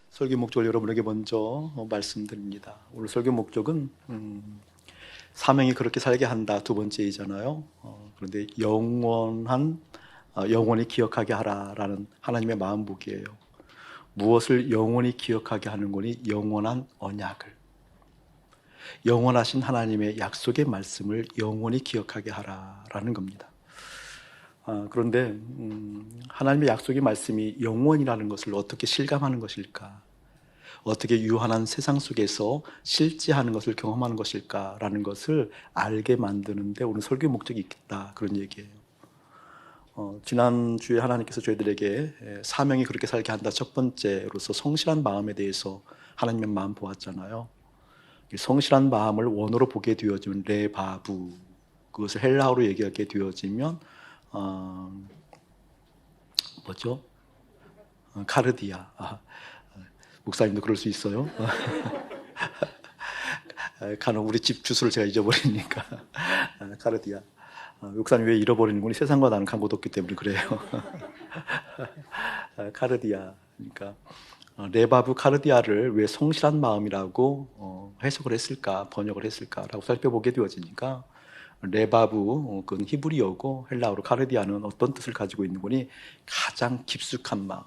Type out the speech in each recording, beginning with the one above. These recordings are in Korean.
설교 목적을 여러분에게 먼저 말씀드립니다. 오늘 설교 목적은 사명이 그렇게 살게 한다 두 번째이잖아요. 그런데 영원히 기억하게 하라라는 하나님의 마음복이에요. 무엇을 영원히 기억하게 하는 거니? 영원한 언약을, 영원하신 하나님의 약속의 말씀을 영원히 기억하게 하라라는 겁니다. 그런데 하나님의 약속의 말씀이 영원이라는 것을 어떻게 실감하는 것일까? 어떻게 유한한 세상 속에서 실제하는 것을 경험하는 것일까라는 것을 알게 만드는데 오늘 설교의 목적이 있다, 그런 얘기예요. 지난주에 하나님께서 저희들에게 사명이 그렇게 살게 한다 첫 번째로서 성실한 마음에 대해서 하나님의 마음 보았잖아요. 성실한 마음을 원어로 보게 되어지면 레바부, 그것을 헬라어로 얘기하게 되어지면 뭐죠? 카르디아. 목사님도 그럴 수 있어요. 간혹 우리 집 주소를 제가 잊어버리니까. 카르디아. 목사님 왜 잃어버리는 거니? 세상과 나는 간 곳 없기 때문에 그래요. 카르디아. 그러니까 레바브 카르디아를 왜 성실한 마음이라고 해석을 했을까, 번역을 했을까라고 살펴보게 되어지니까 레바브, 그건 히브리어고 헬라어로 카르디아는 어떤 뜻을 가지고 있는 거니? 가장 깊숙한 마음,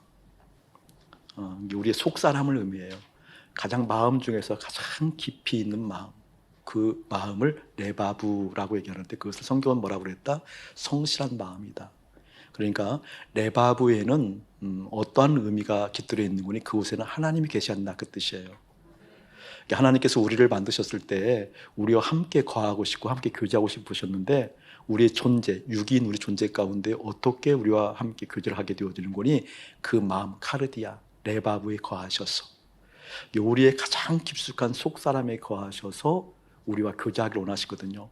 우리의 속사람을 의미해요. 가장 마음 중에서 가장 깊이 있는 마음, 그 마음을 레바브라고 얘기하는데 그것을 성경은 뭐라고 그랬다? 성실한 마음이다. 그러니까 레바브에는 어떠한 의미가 깃들어 있는 거니? 그곳에는 하나님이 계시한다, 그 뜻이에요. 하나님께서 우리를 만드셨을 때 우리와 함께 거하고 싶고 함께 교제하고 싶으셨는데 우리의 존재, 육인 우리 존재 가운데 어떻게 우리와 함께 교제를 하게 되어지는 거니? 그 마음, 카르디아, 레바브에 거하셔서, 우리의 가장 깊숙한 속사람에 거하셔서 우리와 교제하기를 원하시거든요.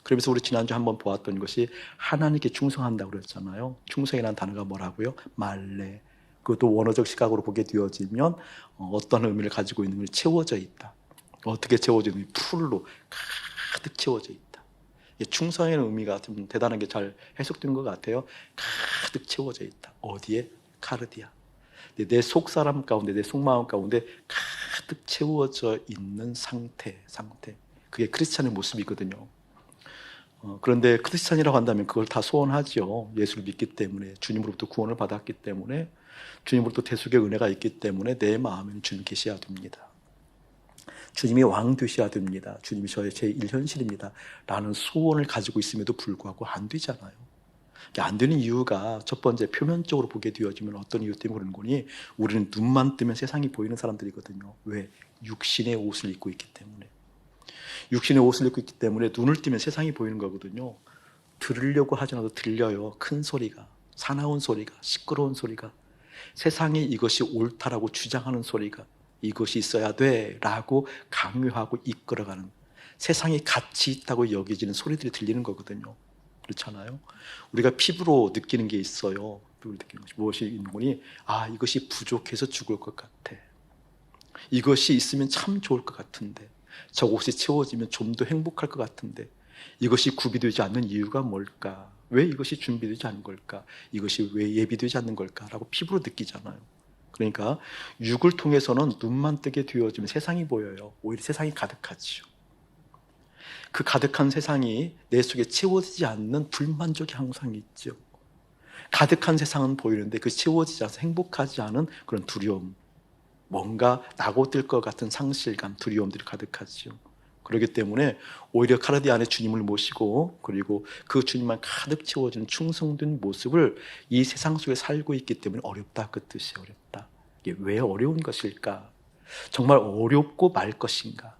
그러면서 우리 지난주 한번 보았던 것이 하나님께 충성한다고 그랬잖아요. 충성이라는 단어가 뭐라고요? 말레. 그것도 원어적 시각으로 보게 되어지면 어떤 의미를 가지고 있는 것이 채워져 있다. 어떻게 채워져 있는지 풀로 가득 채워져 있다. 충성의 의미가 좀 대단한 게 잘 해석된 것 같아요. 가득 채워져 있다. 어디에? 카르디아. 내 속사람 가운데, 내 속마음 가운데 가득 채워져 있는 상태. 그게 크리스찬의 모습이거든요. 그런데 크리스찬이라고 한다면 그걸 다 소원하죠. 예수를 믿기 때문에, 주님으로부터 구원을 받았기 때문에, 주님으로부터 대속의 은혜가 있기 때문에 내 마음에는 주님 계셔야 됩니다. 주님이 왕 되셔야 됩니다. 주님이 저의 제1현실입니다. 라는 소원을 가지고 있음에도 불구하고 안 되잖아요. 안 되는 이유가 첫 번째, 표면적으로 보게 되어지면 어떤 이유 때문에 그러는 거니? 우리는 눈만 뜨면 세상이 보이는 사람들이거든요. 왜? 육신의 옷을 입고 있기 때문에. 육신의 옷을 입고 있기 때문에 눈을 뜨면 세상이 보이는 거거든요. 들으려고 하지 않아도 들려요. 큰 소리가, 사나운 소리가, 시끄러운 소리가, 세상에 이것이 옳다라고 주장하는 소리가, 이것이 있어야 돼 라고 강요하고 이끌어가는, 세상에 가치 있다고 여겨지는 소리들이 들리는 거거든요. 그렇잖아요. 우리가 피부로 느끼는 게 있어요. 피부로 느끼는 것이 무엇이 있는 거니? 이것이 부족해서 죽을 것 같아. 이것이 있으면 참 좋을 것 같은데, 저것이 채워지면 좀 더 행복할 것 같은데, 이것이 구비되지 않는 이유가 뭘까? 왜 이것이 준비되지 않은 걸까? 이것이 왜 예비되지 않는 걸까? 라고 피부로 느끼잖아요. 그러니까 육을 통해서는 눈만 뜨게 되어지면 세상이 보여요. 오히려 세상이 가득하지요. 그 가득한 세상이 내 속에 채워지지 않는 불만족이 항상 있죠. 가득한 세상은 보이는데 그 채워지지 않아서 행복하지 않은 그런 두려움, 뭔가 낙오될 것 같은 상실감, 두려움들이 가득하죠. 그렇기 때문에 오히려 카르디 안에 주님을 모시고, 그리고 그 주님만 가득 채워진 충성된 모습을 이 세상 속에 살고 있기 때문에 어렵다, 그 뜻이 어렵다. 이게 왜 어려운 것일까? 정말 어렵고 말 것인가?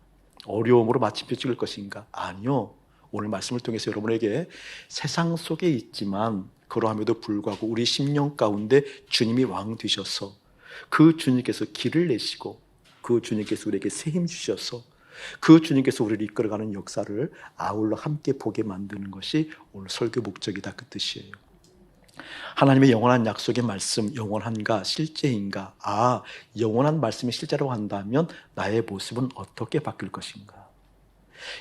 어려움으로 마침표 찍을 것인가? 아니요. 오늘 말씀을 통해서 여러분에게 세상 속에 있지만 그러함에도 불구하고 우리 심령 가운데 주님이 왕 되셔서, 그 주님께서 길을 내시고, 그 주님께서 우리에게 새 힘 주셔서, 그 주님께서 우리를 이끌어가는 역사를 아울러 함께 보게 만드는 것이 오늘 설교 목적이다, 그 뜻이에요. 하나님의 영원한 약속의 말씀, 영원한가 실제인가? 영원한 말씀이 실제라고 한다면 나의 모습은 어떻게 바뀔 것인가?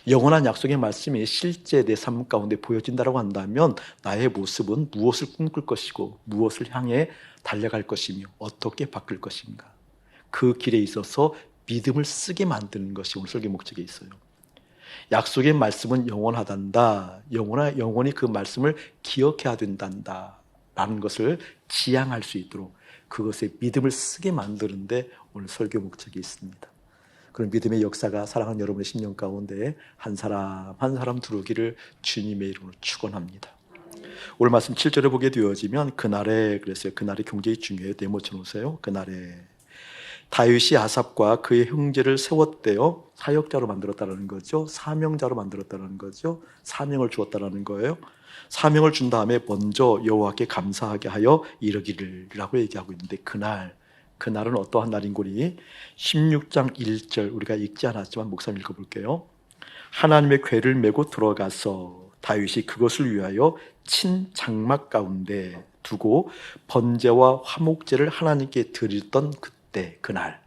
영원한 약속의 말씀이 실제 내 삶 가운데 보여진다고 한다면 나의 모습은 무엇을 꿈꿀 것이고 무엇을 향해 달려갈 것이며 어떻게 바뀔 것인가? 그 길에 있어서 믿음을 쓰게 만드는 것이 오늘 설교 목적에 있어요. 약속의 말씀은 영원하단다. 영원히 그 말씀을 기억해야 된단다. 라는 것을 지향할 수 있도록 그것에 믿음을 쓰게 만드는데 오늘 설교 목적이 있습니다. 그런 믿음의 역사가 사랑하는 여러분의 심령 가운데 한 사람 한 사람 들어오기를 주님의 이름으로 축원합니다. 오늘 말씀 7절에 보게 되어지면 그날에 그랬어요. 그날이 굉장히 중요해요. 네모 쳐놓으세요. 그날에 다윗이 아삽과 그의 형제를 세웠대요. 사역자로 만들었다는 거죠. 사명자로 만들었다는 거죠. 사명을 주었다는 거예요. 사명을 준 다음에 먼저 여호와께 감사하게 하여 이르기를이라고 얘기하고 있는데 그날은 어떠한 날인 거니? 16장 1절 우리가 읽지 않았지만 목사님 읽어볼게요. 하나님의 궤를 메고 들어가서 다윗이 그것을 위하여 친 장막 가운데 두고 번제와 화목제를 하나님께 드렸던 그때 그날.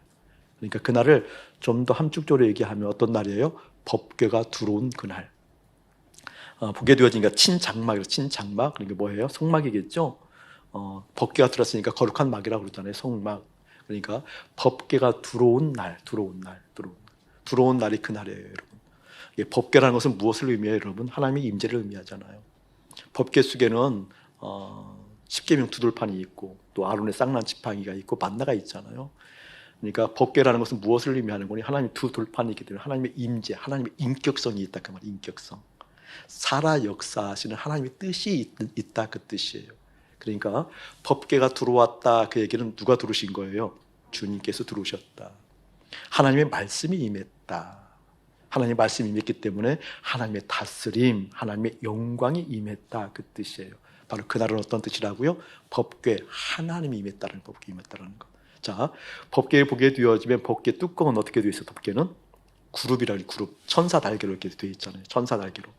그러니까 그날을 좀 더 함축적으로 얘기하면 어떤 날이에요? 법궤가 들어온 그날. 보게 되어지니까 친장막이라고 친장막 그러니까 뭐예요? 성막이겠죠. 법궤가 들었으니까 거룩한 막이라고 그러잖아요. 성막. 그러니까 법궤가 들어온 날이 그날이에요, 여러분. 법궤라는 것은 무엇을 의미해요, 여러분? 하나님의 임재를 의미하잖아요. 법궤 속에는 십계명 두돌판이 있고 또 아론의 쌍난 지팡이가 있고 만나가 있잖아요. 그러니까 법궤라는 것은 무엇을 의미하는 거니? 하나님의 두 돌판이 있기 때문에 하나님의 임재, 하나님의 인격성이 있다 그 말이에요. 인격성. 살아 역사하시는 하나님의 뜻이 있다 그 뜻이에요. 그러니까 법궤가 들어왔다 그 얘기는 누가 들으신 거예요? 주님께서 들어오셨다. 하나님의 말씀이 임했다. 하나님의 말씀이 임했기 때문에 하나님의 다스림, 하나님의 영광이 임했다 그 뜻이에요. 바로 그날은 어떤 뜻이라고요? 법궤, 하나님이 임했다는 법궤 임했다는 것. 자, 법궤를 보게 되어지면 법궤 뚜껑은 어떻게 되어 있어요? 법궤는 그룹이라는 그룹, 천사 달개로 이렇게 되어 있잖아요. 천사 달개로.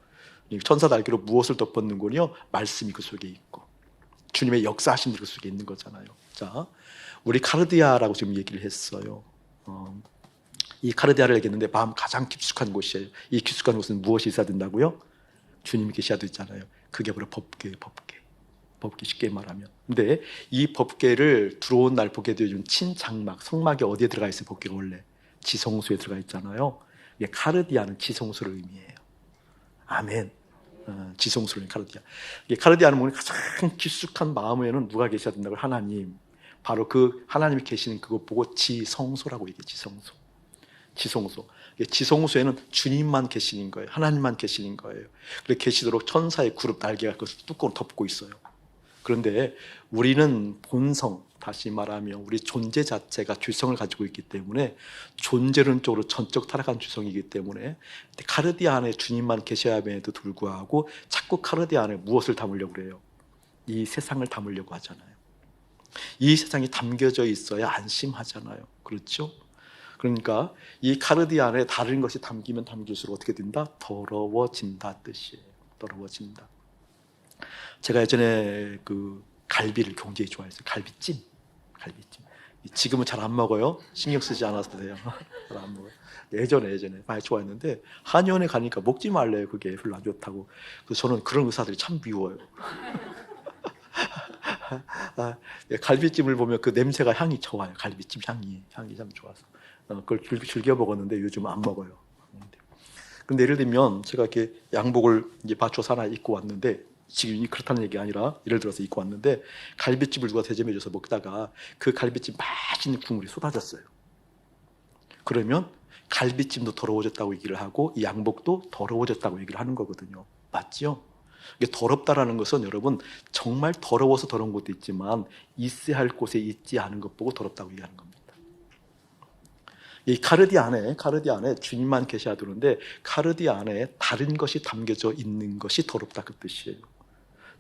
천사 달개로 무엇을 덮었는 거요? 말씀이 그 속에 있고 주님의 역사하신 그 속에 있는 거잖아요. 자, 우리 카르디아라고 지금 얘기를 했어요. 이 카르디아를 얘기했는데 마음 가장 깊숙한 곳이에요. 이 깊숙한 곳은 무엇이 있어야 된다고요? 주님이 계셔야 되잖아요. 그게 바로 법궤 쉽게 말하면. 근데 이 법궤를 들어온 날 보게 되어진 친장막, 성막이 어디에 들어가 있어요? 법궤가 원래 지성소에 들어가 있잖아요. 이게 카르디아는 지성소를 의미해요. 아멘. 지성소는 카르디아. 이게 카르디아는 뭐냐? 가장 깊숙한 마음에는 누가 계셔야 된다고? 하나님. 바로 그 하나님이 계시는 그것 보고 지성소라고 얘기해요. 지성소. 지성소에는 주님만 계시는 거예요. 하나님만 계시는 거예요. 그렇게 계시도록 천사의 그룹 날개가 그 뚜껑을 덮고 있어요. 그런데 우리는 본성, 다시 말하면 우리 존재 자체가 죄성을 가지고 있기 때문에 존재론적으로 전적 타락한 죄성이기 때문에 카르디아 안에 주님만 계셔야함에도 불구하고 자꾸 카르디아 안에 무엇을 담으려고 그래요? 이 세상을 담으려고 하잖아요. 이 세상이 담겨져 있어야 안심하잖아요. 그렇죠? 그러니까 이 카르디아 안에 다른 것이 담기면 담길수록 어떻게 된다? 더러워진다 뜻이에요. 더러워진다. 제가 예전에 그 갈비를 굉장히 좋아했어요. 갈비찜. 지금은 잘 안 먹어요. 신경 쓰지 않아서 돼요. 잘 안 먹어요. 예전에 많이 좋아했는데 한의원에 가니까 먹지 말래요. 그게 별로 안 좋다고. 그래서 저는 그런 의사들이 참 미워요. 갈비찜을 보면 그 냄새가 향이 좋아요. 갈비찜 향이 참 좋아서 그걸 즐겨 먹었는데 요즘 안 먹어요. 근데 예를 들면 제가 이렇게 양복을 이제 맞춰서 하나 입고 왔는데 지금 그렇다는 얘기가 아니라 예를 들어서 입고 왔는데 갈비찜을 누가 대접해줘서 먹다가 그 갈비찜 맛있는 국물이 쏟아졌어요. 그러면 갈비찜도 더러워졌다고 얘기를 하고 이 양복도 더러워졌다고 얘기를 하는 거거든요. 맞죠? 이게 더럽다라는 것은 여러분 정말 더러워서 더러운 것도 있지만 있어야 할 곳에 있지 않은 것 보고 더럽다고 얘기하는 겁니다. 이 카르디아 안에 주님만 계셔야 되는데 카르디아 안에 다른 것이 담겨져 있는 것이 더럽다 그 뜻이에요.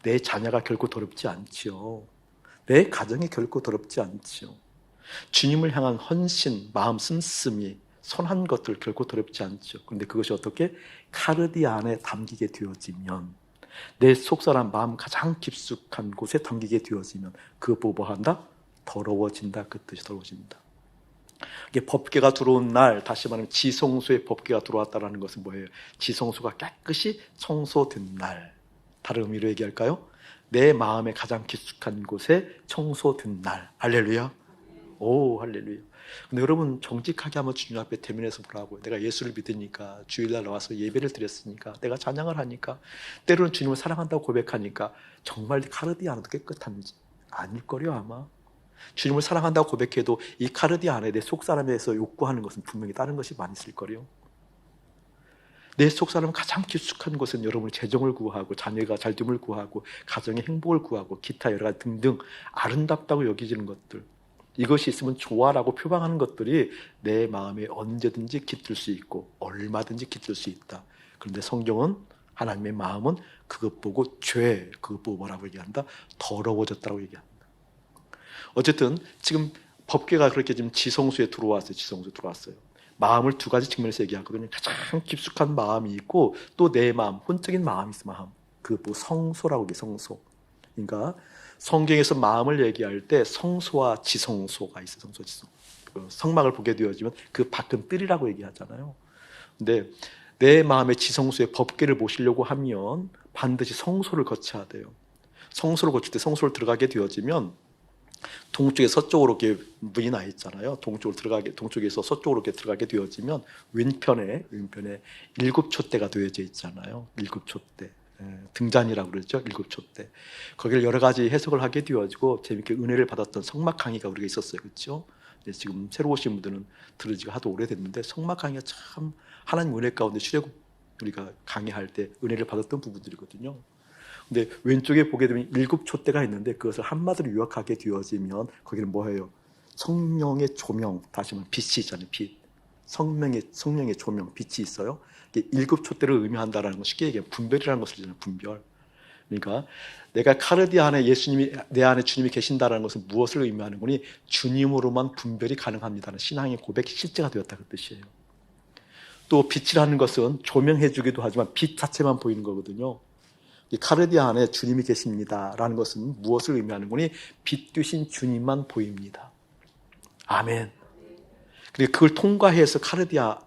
내 자녀가 결코 더럽지 않지요. 내 가정이 결코 더럽지 않지요. 주님을 향한 헌신, 마음 씀씀이 선한 것들 결코 더럽지 않죠. 그런데 그것이 어떻게 카르디아 안에 담기게 되어지면 내 속사람 마음 가장 깊숙한 곳에 담기게 되어지면 그것 보고 한다? 더러워진다 그 뜻이 더러워진다. 이게 법궤가 들어온 날, 다시 말하면 지성소에 법궤가 들어왔다는 것은 뭐예요? 지성소가 깨끗이 청소된 날. 다른 의미로 얘기할까요? 내 마음의 가장 깊숙한 곳에 청소된 날. 할렐루야. 오, 할렐루야. 근데 여러분 정직하게 한번 주님 앞에 대면해서 보라고요. 내가 예수를 믿으니까, 주일날 나와서 예배를 드렸으니까, 내가 찬양을 하니까, 때로는 주님을 사랑한다고 고백하니까 정말 카르디아노도 깨끗한지 아닐 거려 아마. 주님을 사랑한다고 고백해도 이 카르디아 안에 내 속사람에서 욕구하는 것은 분명히 다른 것이 많이 있을 거요. 내 속사람은 가장 깊숙한 것은 여러분의 재정을 구하고 자녀가 잘 됨을 구하고 가정의 행복을 구하고 기타 여러 가지 등등 아름답다고 여기지는 것들, 이것이 있으면 좋아라고 표방하는 것들이 내 마음에 언제든지 깃들 수 있고 얼마든지 깃들 수 있다. 그런데 성경은, 하나님의 마음은 그것 보고 죄, 그것 보고 뭐라고 얘기한다? 더러워졌다고 얘기합니다. 어쨌든 지금 법궤가 그렇게 지금 지성소에 들어왔어요. 지성소에 들어왔어요. 마음을 두 가지 측면에서 얘기하거든요. 가장 깊숙한 마음이 있고 또 내 마음, 혼적인 마음이 있어. 마음. 그 뭐 성소라고 얘기해요. 성소. 그러니까 성경에서 마음을 얘기할 때 성소와 지성소가 있어요. 성소, 지성. 그 성막을 보게 되어지면 그 밖은 뜰이라고 얘기하잖아요. 근데 내 마음의 지성소에 법궤를 모시려고 하면 반드시 성소를 거쳐야 돼요. 성소를 거칠 때 성소를 들어가게 되어지면 동쪽에 서쪽으로 이렇게 문이 나 있잖아요. 동쪽에서 서쪽으로 이렇게 들어가게 되어지면 왼편에 7촛대가 되어져 있잖아요. 7촛대. 등잔이라고 그러죠. 7촛대. 거기를 여러 가지 해석을 하게 되어지고 재밌게 은혜를 받았던 성막 강의가 우리가 있었어요. 그렇죠? 지금 새로 오신 분들은 들은 지가 하도 오래됐는데 성막 강의가 참 하나님 은혜 가운데 출애굽 우리가 강의할 때 은혜를 받았던 부분들이거든요. 근데 왼쪽에 보게 되면 7촛대가 있는데 그것을 한마디로 요약하게 되어지면 거기는 뭐예요? 성령의 조명, 다시 말하면 빛이 있잖아요. 빛. 성령의 조명, 빛이 있어요. 7촛대를 의미한다는 건 쉽게 얘기하면 분별이라는 것을 얘기하잖아요. 분별. 그러니까 내가 카르디아 안에 예수님이, 내 안에 주님이 계신다는 것은 무엇을 의미하는 거니? 주님으로만 분별이 가능합니다는 신앙의 고백이 실제가 되었다 그 뜻이에요. 또 빛이라는 것은 조명해 주기도 하지만 빛 자체만 보이는 거거든요. 이 카르디아 안에 주님이 계십니다라는 것은 무엇을 의미하는 거니? 빛 되신 주님만 보입니다. 아멘. 그리고 그걸 통과해서 카르디아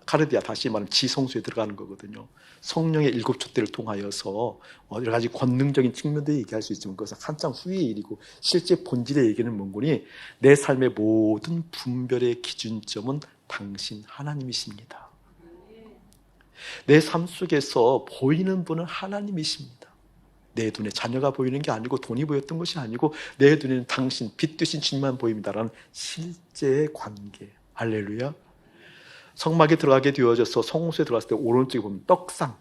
다시 말하면 지성소에 들어가는 거거든요. 성령의 7촛대를 통하여서 여러 가지 권능적인 측면도 얘기할 수 있지만 그것은 한참 후의 일이고 실제 본질의 얘기는 뭔거니? 내 삶의 모든 분별의 기준점은 당신 하나님이십니다. 내 삶 속에서 보이는 분은 하나님이십니다. 내 눈에 자녀가 보이는 게 아니고 돈이 보였던 것이 아니고 내 눈에는 당신, 빛 되신 주님만 보입니다라는 실제의 관계. 할렐루야. 성막에 들어가게 되어져서 성소에 들어갔을 때 오른쪽에 보면 떡상.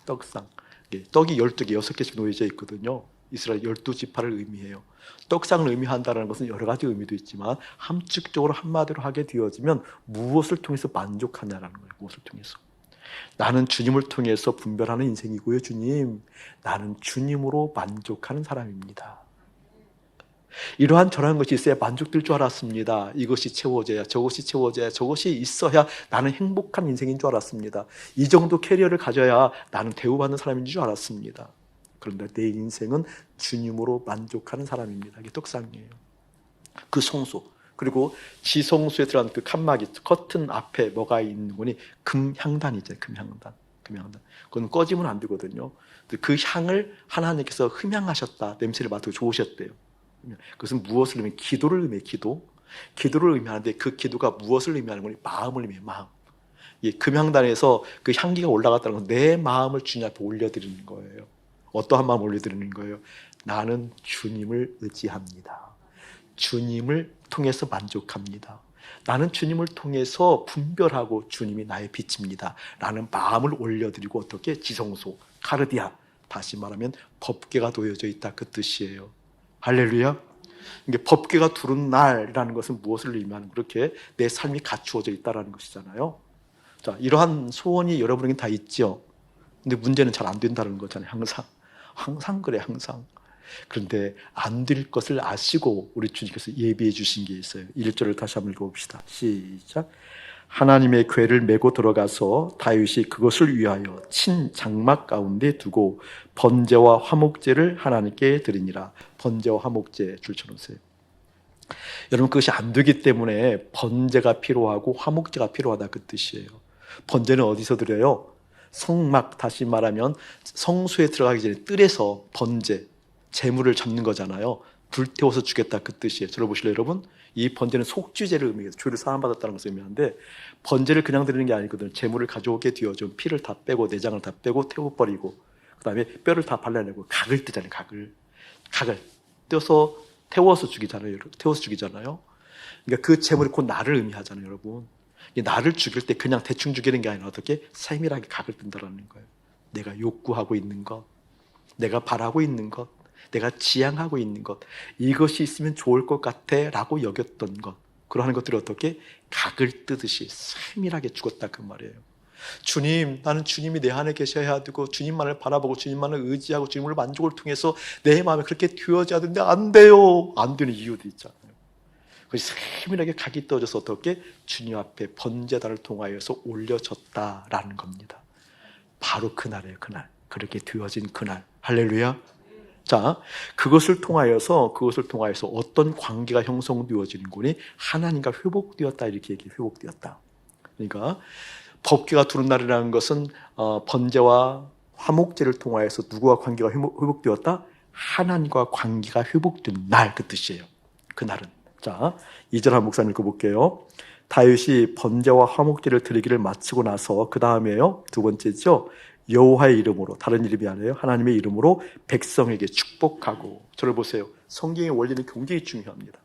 떡이 12개, 6개씩 놓여져 있거든요. 이스라엘 12지파를 의미해요. 떡상을 의미한다는 것은 여러 가지 의미도 있지만 함축적으로 한마디로 하게 되어지면 무엇을 통해서 만족하냐라는 거예요. 무엇을 통해서. 나는 주님을 통해서 분별하는 인생이고요. 주님, 나는 주님으로 만족하는 사람입니다. 이러한 저러한 것이 있어야 만족될 줄 알았습니다. 이것이 채워져야, 저것이 채워져야, 저것이 있어야 나는 행복한 인생인 줄 알았습니다. 이 정도 캐리어를 가져야 나는 대우받는 사람인 줄 알았습니다. 그런데 내 인생은 주님으로 만족하는 사람입니다. 이게 떡상이에요. 그 성소, 그리고 지성소에 들어간 그 칸막이, 커튼 앞에 뭐가 있는 거니? 금향단이 있잖아요. 금향단. 그건 꺼지면 안 되거든요. 그 향을 하나님께서 흠향하셨다. 냄새를 맡고 좋으셨대요. 그것은 무엇을 의미해요? 기도를 의미해요. 기도를 의미하는데 그 기도가 무엇을 의미하는 거니? 마음을 의미해요. 마음. 이 금향단에서 그 향기가 올라갔다는 건 내 마음을 주님 앞에 올려드리는 거예요. 어떠한 마음 올려드리는 거예요? 나는 주님을 의지합니다. 주님을 통해서 만족합니다. 나는 주님을 통해서 분별하고 주님이 나의 빛입니다. 라는 마음을 올려드리고 어떻게? 지성소, 카르디아, 다시 말하면 법궤가 놓여져 있다 그 뜻이에요. 할렐루야. 이게 법궤가 두른 날이라는 것은 무엇을 의미하는, 그렇게 내 삶이 갖추어져 있다는 것이잖아요. 자, 이러한 소원이 여러분에게 다 있죠. 근데 문제는 잘 안 된다는 거잖아요. 항상 그래, 항상. 그런데 안 될 것을 아시고 우리 주님께서 예비해 주신 게 있어요. 1절을 다시 한번 읽어봅시다. 시작. 하나님의 궤를 메고 들어가서 다윗이 그것을 위하여 친 장막 가운데 두고 번제와 화목제를 하나님께 드리니라. 번제와 화목제 줄 쳐놓으세요. 여러분, 그것이 안 되기 때문에 번제가 필요하고 화목제가 필요하다 그 뜻이에요. 번제는 어디서 드려요? 성막, 다시 말하면 성소에 들어가기 전에 뜰에서 번제, 재물을 잡는 거잖아요. 불태워서 주겠다 그 뜻이에요. 들어보실래요, 여러분? 이 번제는 속죄제를 의미해요. 죄를 사함받았다는 것을 의미하는데 번제를 그냥 드리는 게 아니거든요. 제물을 가져오게 되어준 피를 다 빼고 내장을 다 빼고 태워버리고 그 다음에 뼈를 다 발라내고 각을 뜨잖아요. 각을 떼서 태워서 죽이잖아요. 태워서 죽이잖아요. 그러니까 그 제물이 곧 나를 의미하잖아요. 여러분. 나를 죽일 때 그냥 대충 죽이는 게 아니라 어떻게 세밀하게 각을 뜬다라는 거예요. 내가 욕구하고 있는 것, 내가 바라고 있는 것, 내가 지향하고 있는 것, 이것이 있으면 좋을 것 같아 라고 여겼던 것, 그러한 것들이 어떻게 각을 뜨듯이 세밀하게 죽었다 그 말이에요. 주님, 나는 주님이 내 안에 계셔야 되고 주님만을 바라보고 주님만을 의지하고 주님을 만족을 통해서 내 마음에 그렇게 되어져야 되는데 안 돼요. 안 되는 이유도 있잖아요. 그래서 세밀하게 각이 떠져서 어떻게 주님 앞에 번제단을 통하여서 올려졌다라는 겁니다. 바로 그날이에요. 그날. 그렇게 되어진 그날. 할렐루야. 자, 그것을 통하여서 어떤 관계가 형성되어지는 거니? 하나님과 회복되었다 이렇게 얘기해. 회복되었다. 그러니까 법궤가 두른 날이라는 것은 번제와 화목제를 통하여서 누구와 관계가 회복되었다? 하나님과 관계가 회복된 날 그 뜻이에요. 그날은. 자, 2절 한 목사 읽어볼게요. 다윗이 번제와 화목제를 드리기를 마치고 나서 그 다음에요. 두 번째죠. 여호와의 이름으로, 다른 이름이 아니에요. 하나님의 이름으로 백성에게 축복하고. 저를 보세요. 성경의 원리는 굉장히 중요합니다.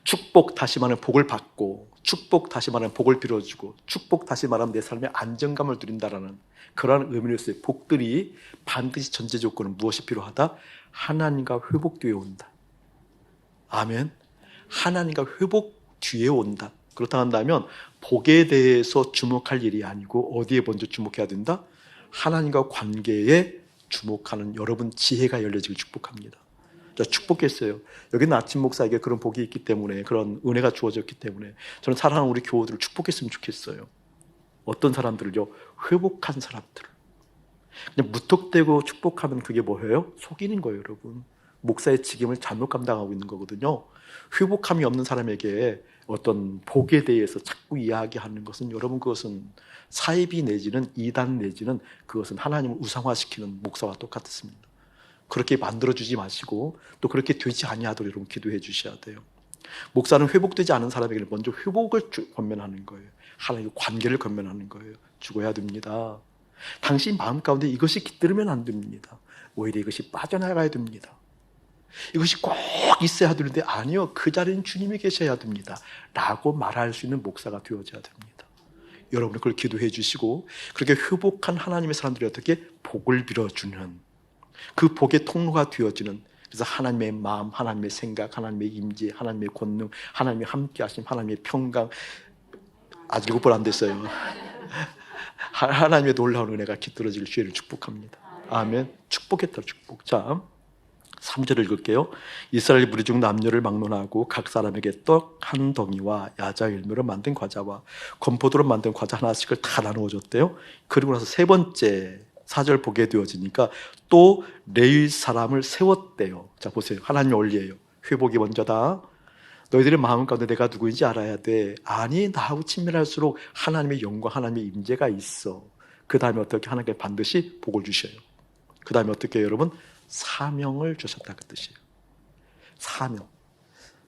축복 다시 말하면 복을 받고, 축복 다시 말하면 복을 빌어주고, 축복 다시 말하면 내 삶에 안정감을 누린다라는 그러한 의미로 있어요. 복들이 반드시 전제 조건은 무엇이 필요하다? 하나님과 회복되어 온다. 아멘. 하나님과 회복 뒤에 온다. 그렇다 한다면 복에 대해서 주목할 일이 아니고 어디에 먼저 주목해야 된다? 하나님과 관계에 주목하는 여러분 지혜가 열려지길 축복합니다. 자, 축복했어요. 여기는 아침 목사에게 그런 복이 있기 때문에, 그런 은혜가 주어졌기 때문에 저는 사랑하는 우리 교우들을 축복했으면 좋겠어요. 어떤 사람들을요? 회복한 사람들을. 그냥 무턱대고 축복하면 그게 뭐예요? 속이는 거예요, 여러분. 목사의 직임을 잘못 감당하고 있는 거거든요. 회복함이 없는 사람에게 어떤 복에 대해서 자꾸 이야기하는 것은, 여러분, 그것은 사이비 내지는 이단 내지는 그것은 하나님을 우상화시키는 목사와 똑같습니다. 그렇게 만들어주지 마시고 또 그렇게 되지 아니하도록 여러분 기도해 주셔야 돼요. 목사는 회복되지 않은 사람에게 먼저 회복을 권면하는 거예요. 하나님과 관계를 권면하는 거예요. 죽어야 됩니다. 당신 마음 가운데 이것이 깃들면 안 됩니다. 오히려 이것이 빠져나가야 됩니다. 이것이 꼭 있어야 되는데 아니요, 그 자리는 주님이 계셔야 됩니다 라고 말할 수 있는 목사가 되어져야 됩니다. 여러분은 그걸 기도해 주시고 그렇게 회복한 하나님의 사람들이 어떻게 복을 빌어주는 그 복의 통로가 되어지는, 그래서 하나님의 마음, 하나님의 생각, 하나님의 임재, 하나님의 권능, 하나님의 함께하심, 하나님의 평강, 아직 7번 안 됐어요. 하나님의 놀라운 은혜가 깃들어질 기회를 축복합니다. 아멘. 축복했다, 축복. 자, 3절을 읽을게요. 이스라엘 무리 중 남녀를 막론하고 각 사람에게 떡 한 덩이와 야자 열매로 만든 과자와 건포도로 만든 과자 하나씩을 다 나누어 줬대요. 그리고 나서 세 번째 4절 보게 되어지니까 또 레위 사람을 세웠대요. 자, 보세요. 하나님의 원리예요. 회복이 먼저다. 너희들의 마음 가운데 내가 누구인지 알아야 돼. 아니, 나하고 친밀할수록 하나님의 영광, 하나님의 임재가 있어. 그 다음에 어떻게 하나님께 반드시 복을 주셔요. 그 다음에 어떻게 해요, 여러분? 사명을 주셨다 그 뜻이에요. 사명.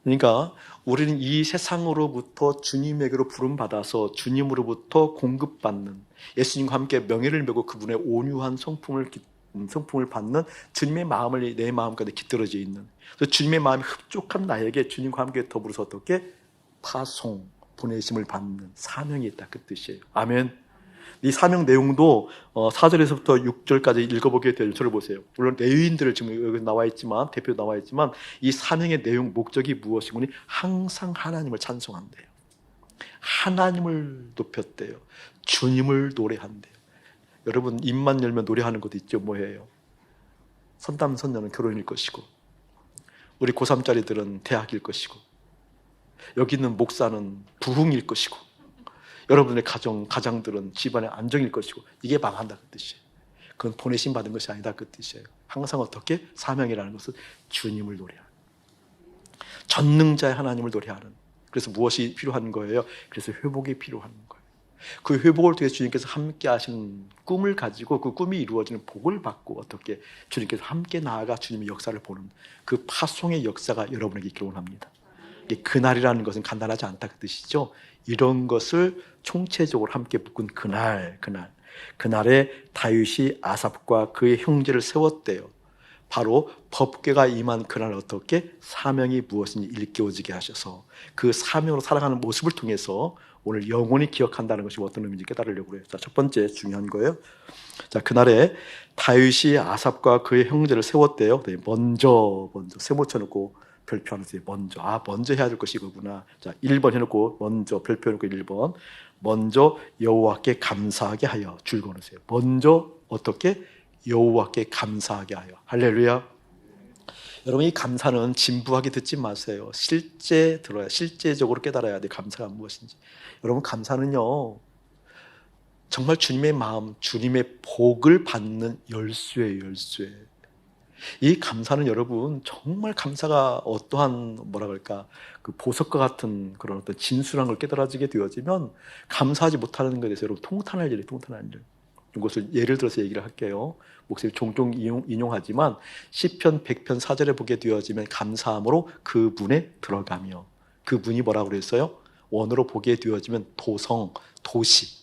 그러니까 우리는 이 세상으로부터 주님에게로 부름받아서 주님으로부터 공급받는, 예수님과 함께 명예를 메고 그분의 온유한 성품을 받는 주님의 마음을 내 마음 가운데 깃들어져 있는, 그래서 주님의 마음이 흡족한 나에게 주님과 함께 더불어서 어떻게 파송, 보내심을 받는 사명이 있다 그 뜻이에요. 아멘. 이 사명 내용도 4절에서부터 6절까지 읽어보게 될 저를 보세요. 물론 레위인들을 지금 여기 나와 있지만, 대표 나와 있지만 이 사명의 내용, 목적이 무엇이고니 항상 하나님을 찬송한대요. 하나님을 높였대요. 주님을 노래한대요. 여러분, 입만 열면 노래하는 것도 있죠. 뭐예요? 선남 선녀는 결혼일 것이고, 우리 고3짜리들은 대학일 것이고, 여기 있는 목사는 부흥일 것이고, 여러분의 가장들은 집안의 안정일 것이고, 이게 망한다 그 뜻이에요. 그건 보내심 받은 것이 아니다 그 뜻이에요. 항상 어떻게? 사명이라는 것은 주님을 노래하는, 전능자의 하나님을 노래하는. 그래서 무엇이 필요한 거예요? 그래서 회복이 필요한 거예요. 그 회복을 통해 주님께서 함께 하신 꿈을 가지고 그 꿈이 이루어지는 복을 받고 어떻게 주님께서 함께 나아가 주님의 역사를 보는 그 파송의 역사가 여러분에게 있기를 원합니다. 그날이라는 것은 간단하지 않다 그 뜻이죠. 이런 것을 총체적으로 함께 묶은 그날에 다윗이 아삽과 그의 형제를 세웠대요. 바로 법궤가 임한 그날 어떻게 사명이 무엇인지 일깨워지게 하셔서 그 사명으로 살아가는 모습을 통해서 오늘 영원히 기억한다는 것이 어떤 의미인지 깨달으려고 해요. 자, 첫 번째 중요한 거예요. 자, 그날에 다윗이 아삽과 그의 형제를 세웠대요. 먼저 세모 쳐놓고 별표하는 데 먼저 해야 될 것이 이거구나. 자, 1번 해놓고 먼저 별표 해놓고 1번 먼저 여호와께 감사하게 하여 줄 그어놓으세요. 먼저 어떻게? 여호와께 감사하게 하여. 할렐루야. 여러분, 이 감사는 진부하게 듣지 마세요. 실제적으로 깨달아야 돼. 감사가 무엇인지. 여러분, 감사는요 정말 주님의 마음, 주님의 복을 받는 열쇠예요. 열쇠. 이 감사는 여러분 정말 감사가 어떠한 그 보석과 같은 그런 어떤 진술한 걸 깨달아지게 되어지면 감사하지 못하는 것에 대해서 여러분 통탄할 일. 이것을 예를 들어서 얘기를 할게요. 목사님 종종 인용하지만 시편 100편 4절에 보게 되어지면 감사함으로 그 문에 들어가며, 그 문이 뭐라고 그랬어요? 원어로 보게 되어지면 도시.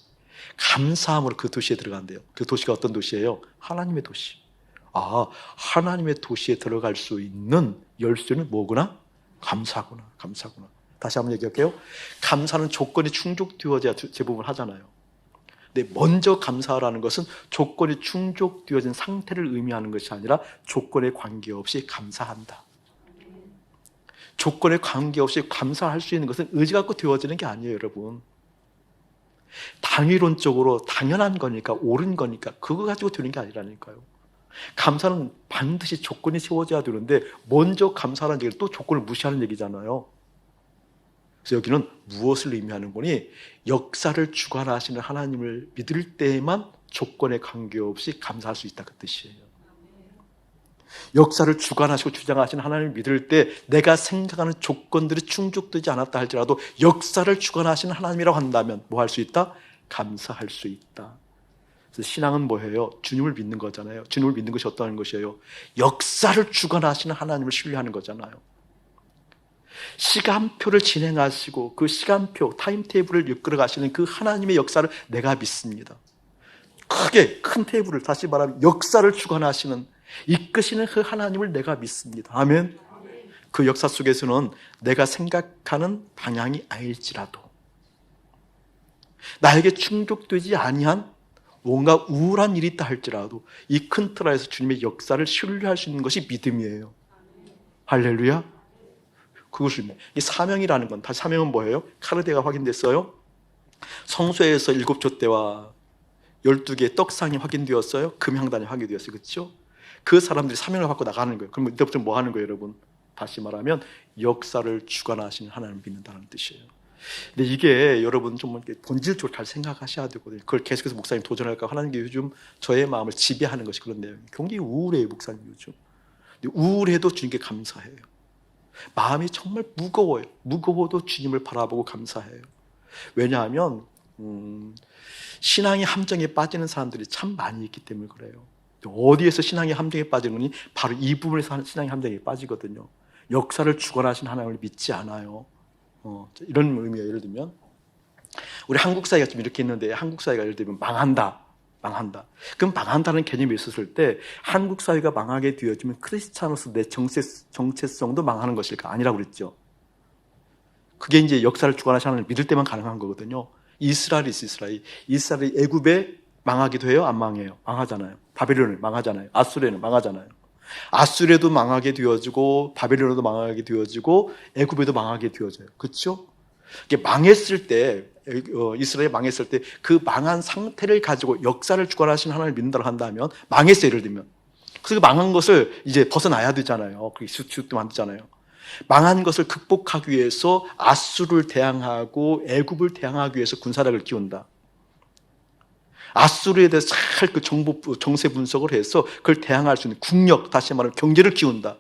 감사함으로 그 도시에 들어간대요. 그 도시가 어떤 도시예요? 하나님의 도시. 하나님의 도시에 들어갈 수 있는 열쇠는 뭐구나? 감사구나. 다시 한번 얘기할게요. 감사는 조건이 충족되어져야 제법을 하잖아요. 근데 먼저 감사하라는 것은 조건이 충족되어진 상태를 의미하는 것이 아니라 조건에 관계없이 감사한다. 조건에 관계없이 감사할 수 있는 것은 의지 갖고 되어지는 게 아니에요, 여러분. 당위론적으로 당연한 거니까, 옳은 거니까 그거 가지고 되는 게 아니라니까요. 감사는 반드시 조건이 세워져야 되는데 먼저 감사하는 얘기는 또 조건을 무시하는 얘기잖아요. 그래서 여기는 무엇을 의미하는 거니? 역사를 주관하시는 하나님을 믿을 때에만 조건에 관계없이 감사할 수 있다 그 뜻이에요. 역사를 주관하시고 주장하시는 하나님을 믿을 때 내가 생각하는 조건들이 충족되지 않았다 할지라도 역사를 주관하시는 하나님이라고 한다면 뭐 할 수 있다? 감사할 수 있다. 그래서 신앙은 뭐예요? 주님을 믿는 거잖아요. 주님을 믿는 것이 어떠한 것이에요? 역사를 주관하시는 하나님을 신뢰하는 거잖아요. 시간표를 진행하시고 그 시간표, 타임테이블을 이끌어 가시는 그 하나님의 역사를 내가 믿습니다. 큰 테이블을, 다시 말하면 역사를 주관하시는, 이끄시는 그 하나님을 내가 믿습니다. 아멘. 그 역사 속에서는 내가 생각하는 방향이 아닐지라도, 나에게 충족되지 아니한 뭔가 우울한 일이 있다 할지라도 이 큰 틀 안에서 주님의 역사를 신뢰할 수 있는 것이 믿음이에요. 할렐루야. 그것입니다. 이 사명이라는 건, 다시 사명은 뭐예요? 카르데가 확인됐어요. 성소에서 7조 때와 12개의 떡상이 확인되었어요. 금향단이 확인되었어요. 그렇죠? 그 사람들이 사명을 받고 나가는 거예요. 그럼 이때부터 뭐 하는 거예요, 여러분? 다시 말하면 역사를 주관하시는 하나님을 믿는다는 뜻이에요. 근데 이게 여러분 좀 본질적으로 잘 생각하셔야 되거든요. 그걸 계속해서 목사님 도전할까? 하나님께 요즘 저의 마음을 지배하는 것이 그런 내용이에요. 굉장히 우울해요, 목사님 요즘. 근데 우울해도 주님께 감사해요. 마음이 정말 무거워요. 무거워도 주님을 바라보고 감사해요. 왜냐하면 신앙의 함정에 빠지는 사람들이 참 많이 있기 때문에 그래요. 어디에서 신앙의 함정에 빠지는 거니? 바로 이 부분에서 신앙의 함정에 빠지거든요. 역사를 주관하신 하나님을 믿지 않아요. 이런 의미예요. 예를 들면 우리 한국 사회가 좀 이렇게 있는데, 한국 사회가 예를 들면 망한다. 그럼 망한다는 개념이 있었을 때 한국 사회가 망하게 되어지면 크리스찬으로서 내 정체성도 망하는 것일까? 아니라고 그랬죠. 그게 이제 역사를 주관하시는 하나님을 믿을 때만 가능한 거거든요. 이스라엘이 애굽에 망하기도 해요? 안 망해요? 망하잖아요. 바벨론을 망하잖아요. 아수르는 망하잖아요. 아수르도 망하게 되어지고 바벨론도 망하게 되어지고 애굽에도 망하게 되어져요. 그렇죠? 이게 망했을 때, 이스라엘이 망했을 때 그 망한 상태를 가지고 역사를 주관하시는 하나님을 믿는다고 한다면, 망했어요, 예를 들면. 그래서 그 망한 것을 이제 벗어나야 되잖아요. 그게 수도 만들잖아요. 망한 것을 극복하기 위해서 아수르를 대항하고 애굽을 대항하기 위해서 군사력을 키운다. 아수르에 대해서 잘 그 정세 분석을 해서 그걸 대항할 수 있는 국력, 다시 말하면 경제를 키운다.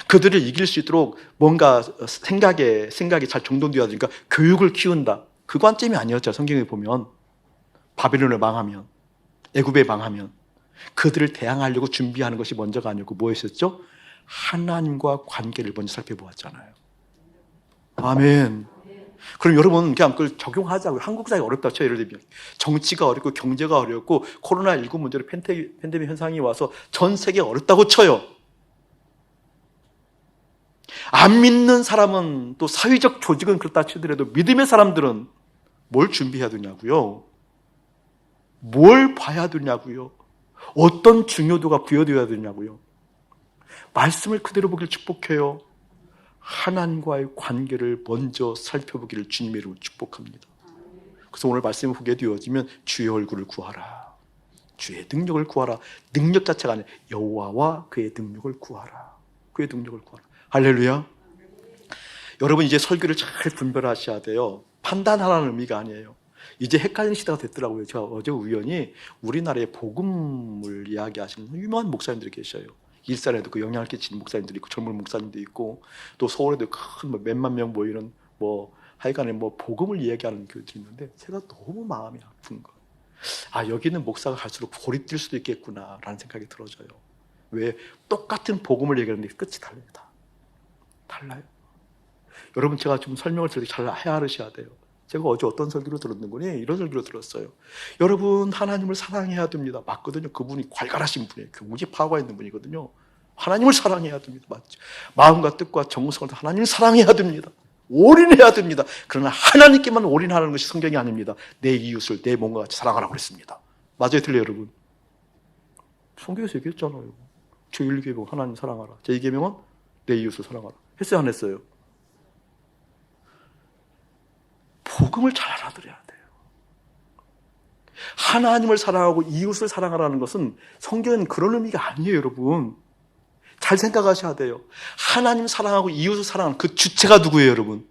그들을 이길 수 있도록 뭔가 생각이 잘 정돈되어지니까 교육을 키운다. 그 관점이 아니었죠. 성경에 보면 바벨론을 망하면, 애굽에 망하면 그들을 대항하려고 준비하는 것이 먼저가 아니고 뭐였었죠? 하나님과 관계를 먼저 살펴보았잖아요. 아멘. 그럼 여러분 그냥 그걸 적용하자고요. 한국 사회가 어렵다 쳐. 예를 들면 정치가 어렵고 경제가 어렵고 코로나19 문제로 팬데믹 현상이 와서 전 세계가 어렵다고 쳐요. 안 믿는 사람은 또 사회적 조직은 그렇다 치더라도 믿음의 사람들은 뭘 준비해야 되냐고요? 뭘 봐야 되냐고요? 어떤 중요도가 부여되어야 되냐고요? 말씀을 그대로 보기를 축복해요. 하나님과의 관계를 먼저 살펴보기를 주님의 이름으로 축복합니다. 그래서 오늘 말씀을 보게 되어지면 주의 얼굴을 구하라. 주의 능력을 구하라. 능력 자체가 아니라 여호와와 그의 능력을 구하라. 그의 능력을 구하라. 할렐루야. 여러분 이제 설교를 잘 분별하셔야 돼요. 판단하라는 의미가 아니에요. 이제 헷갈리는 시대가 됐더라고요. 제가 어제 우연히 우리나라의 복음을 이야기하시는 유명한 목사님들이 계셔요. 일산에도 그 영향을 끼치는 목사님들이 있고 젊은 목사님도 있고 또 서울에도 큰 몇만 명 모이는 하여간에 복음을 이야기하는 교회들이 있는데 제가 너무 마음이 아픈 거예요. 아, 여기 있는 목사가 갈수록 고립될 수도 있겠구나라는 생각이 들어져요. 왜? 똑같은 복음을 얘기하는데 끝이 다릅니다. 달라요. 여러분 제가 좀 설명을 드릴 때 잘 헤아르셔야 돼요. 제가 어제 어떤 설교를 들었는군요. 이런 설교를 들었어요. 여러분 하나님을 사랑해야 됩니다. 맞거든요. 그분이 괄괄하신 분이에요. 무지 파워가 있는 분이거든요. 하나님을 사랑해야 됩니다. 맞죠? 마음과 뜻과 정성을 하나님을 사랑해야 됩니다. 올인해야 됩니다. 그러나 하나님께만 올인하는 것이 성경이 아닙니다. 내 이웃을 내 몸과 같이 사랑하라고 그랬습니다. 맞아요, 틀려요, 여러분? 성경에서 얘기했잖아요. 제1계명 하나님 사랑하라. 제2계명은 내 이웃을 사랑하라. 했어요, 안 했어요? 복음을 잘 알아들어야 돼요. 하나님을 사랑하고 이웃을 사랑하라는 것은 성경에는 그런 의미가 아니에요, 여러분. 잘 생각하셔야 돼요. 하나님 사랑하고 이웃을 사랑하는 그 주체가 누구예요, 여러분?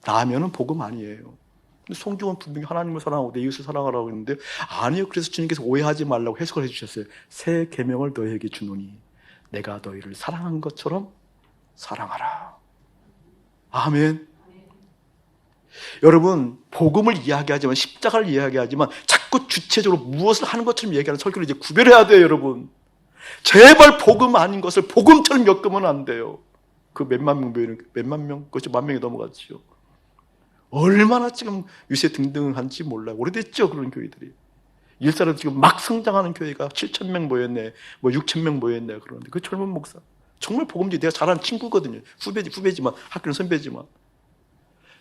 나면은 복음 아니에요. 근데 성경은 분명히 하나님을 사랑하고 내 이웃을 사랑하라고 했는데 아니요. 그래서 주님께서 오해하지 말라고 해석을 해주셨어요. 새 계명을 너희에게 주노니 내가 너희를 사랑한 것처럼 사랑하라. 아멘. 여러분 복음을 이야기하지만 십자가를 이야기하지만 자꾸 주체적으로 무엇을 하는 것처럼 얘기하는 설교를 이제 구별해야 돼요, 여러분. 제발 복음 아닌 것을 복음처럼 엮으면 안 돼요. 그 몇만 명, 그것이 만 명이 넘어갔지요. 얼마나 지금 유세 등등한지 몰라요. 오래됐죠, 그런 교회들이. 일사로 지금 막 성장하는 교회가 7,000명 모였네, 6,000명 모였네, 그러는데 그 젊은 목사 정말 복음지 내가 잘하는 친구거든요. 후배지만 학교는 선배지만.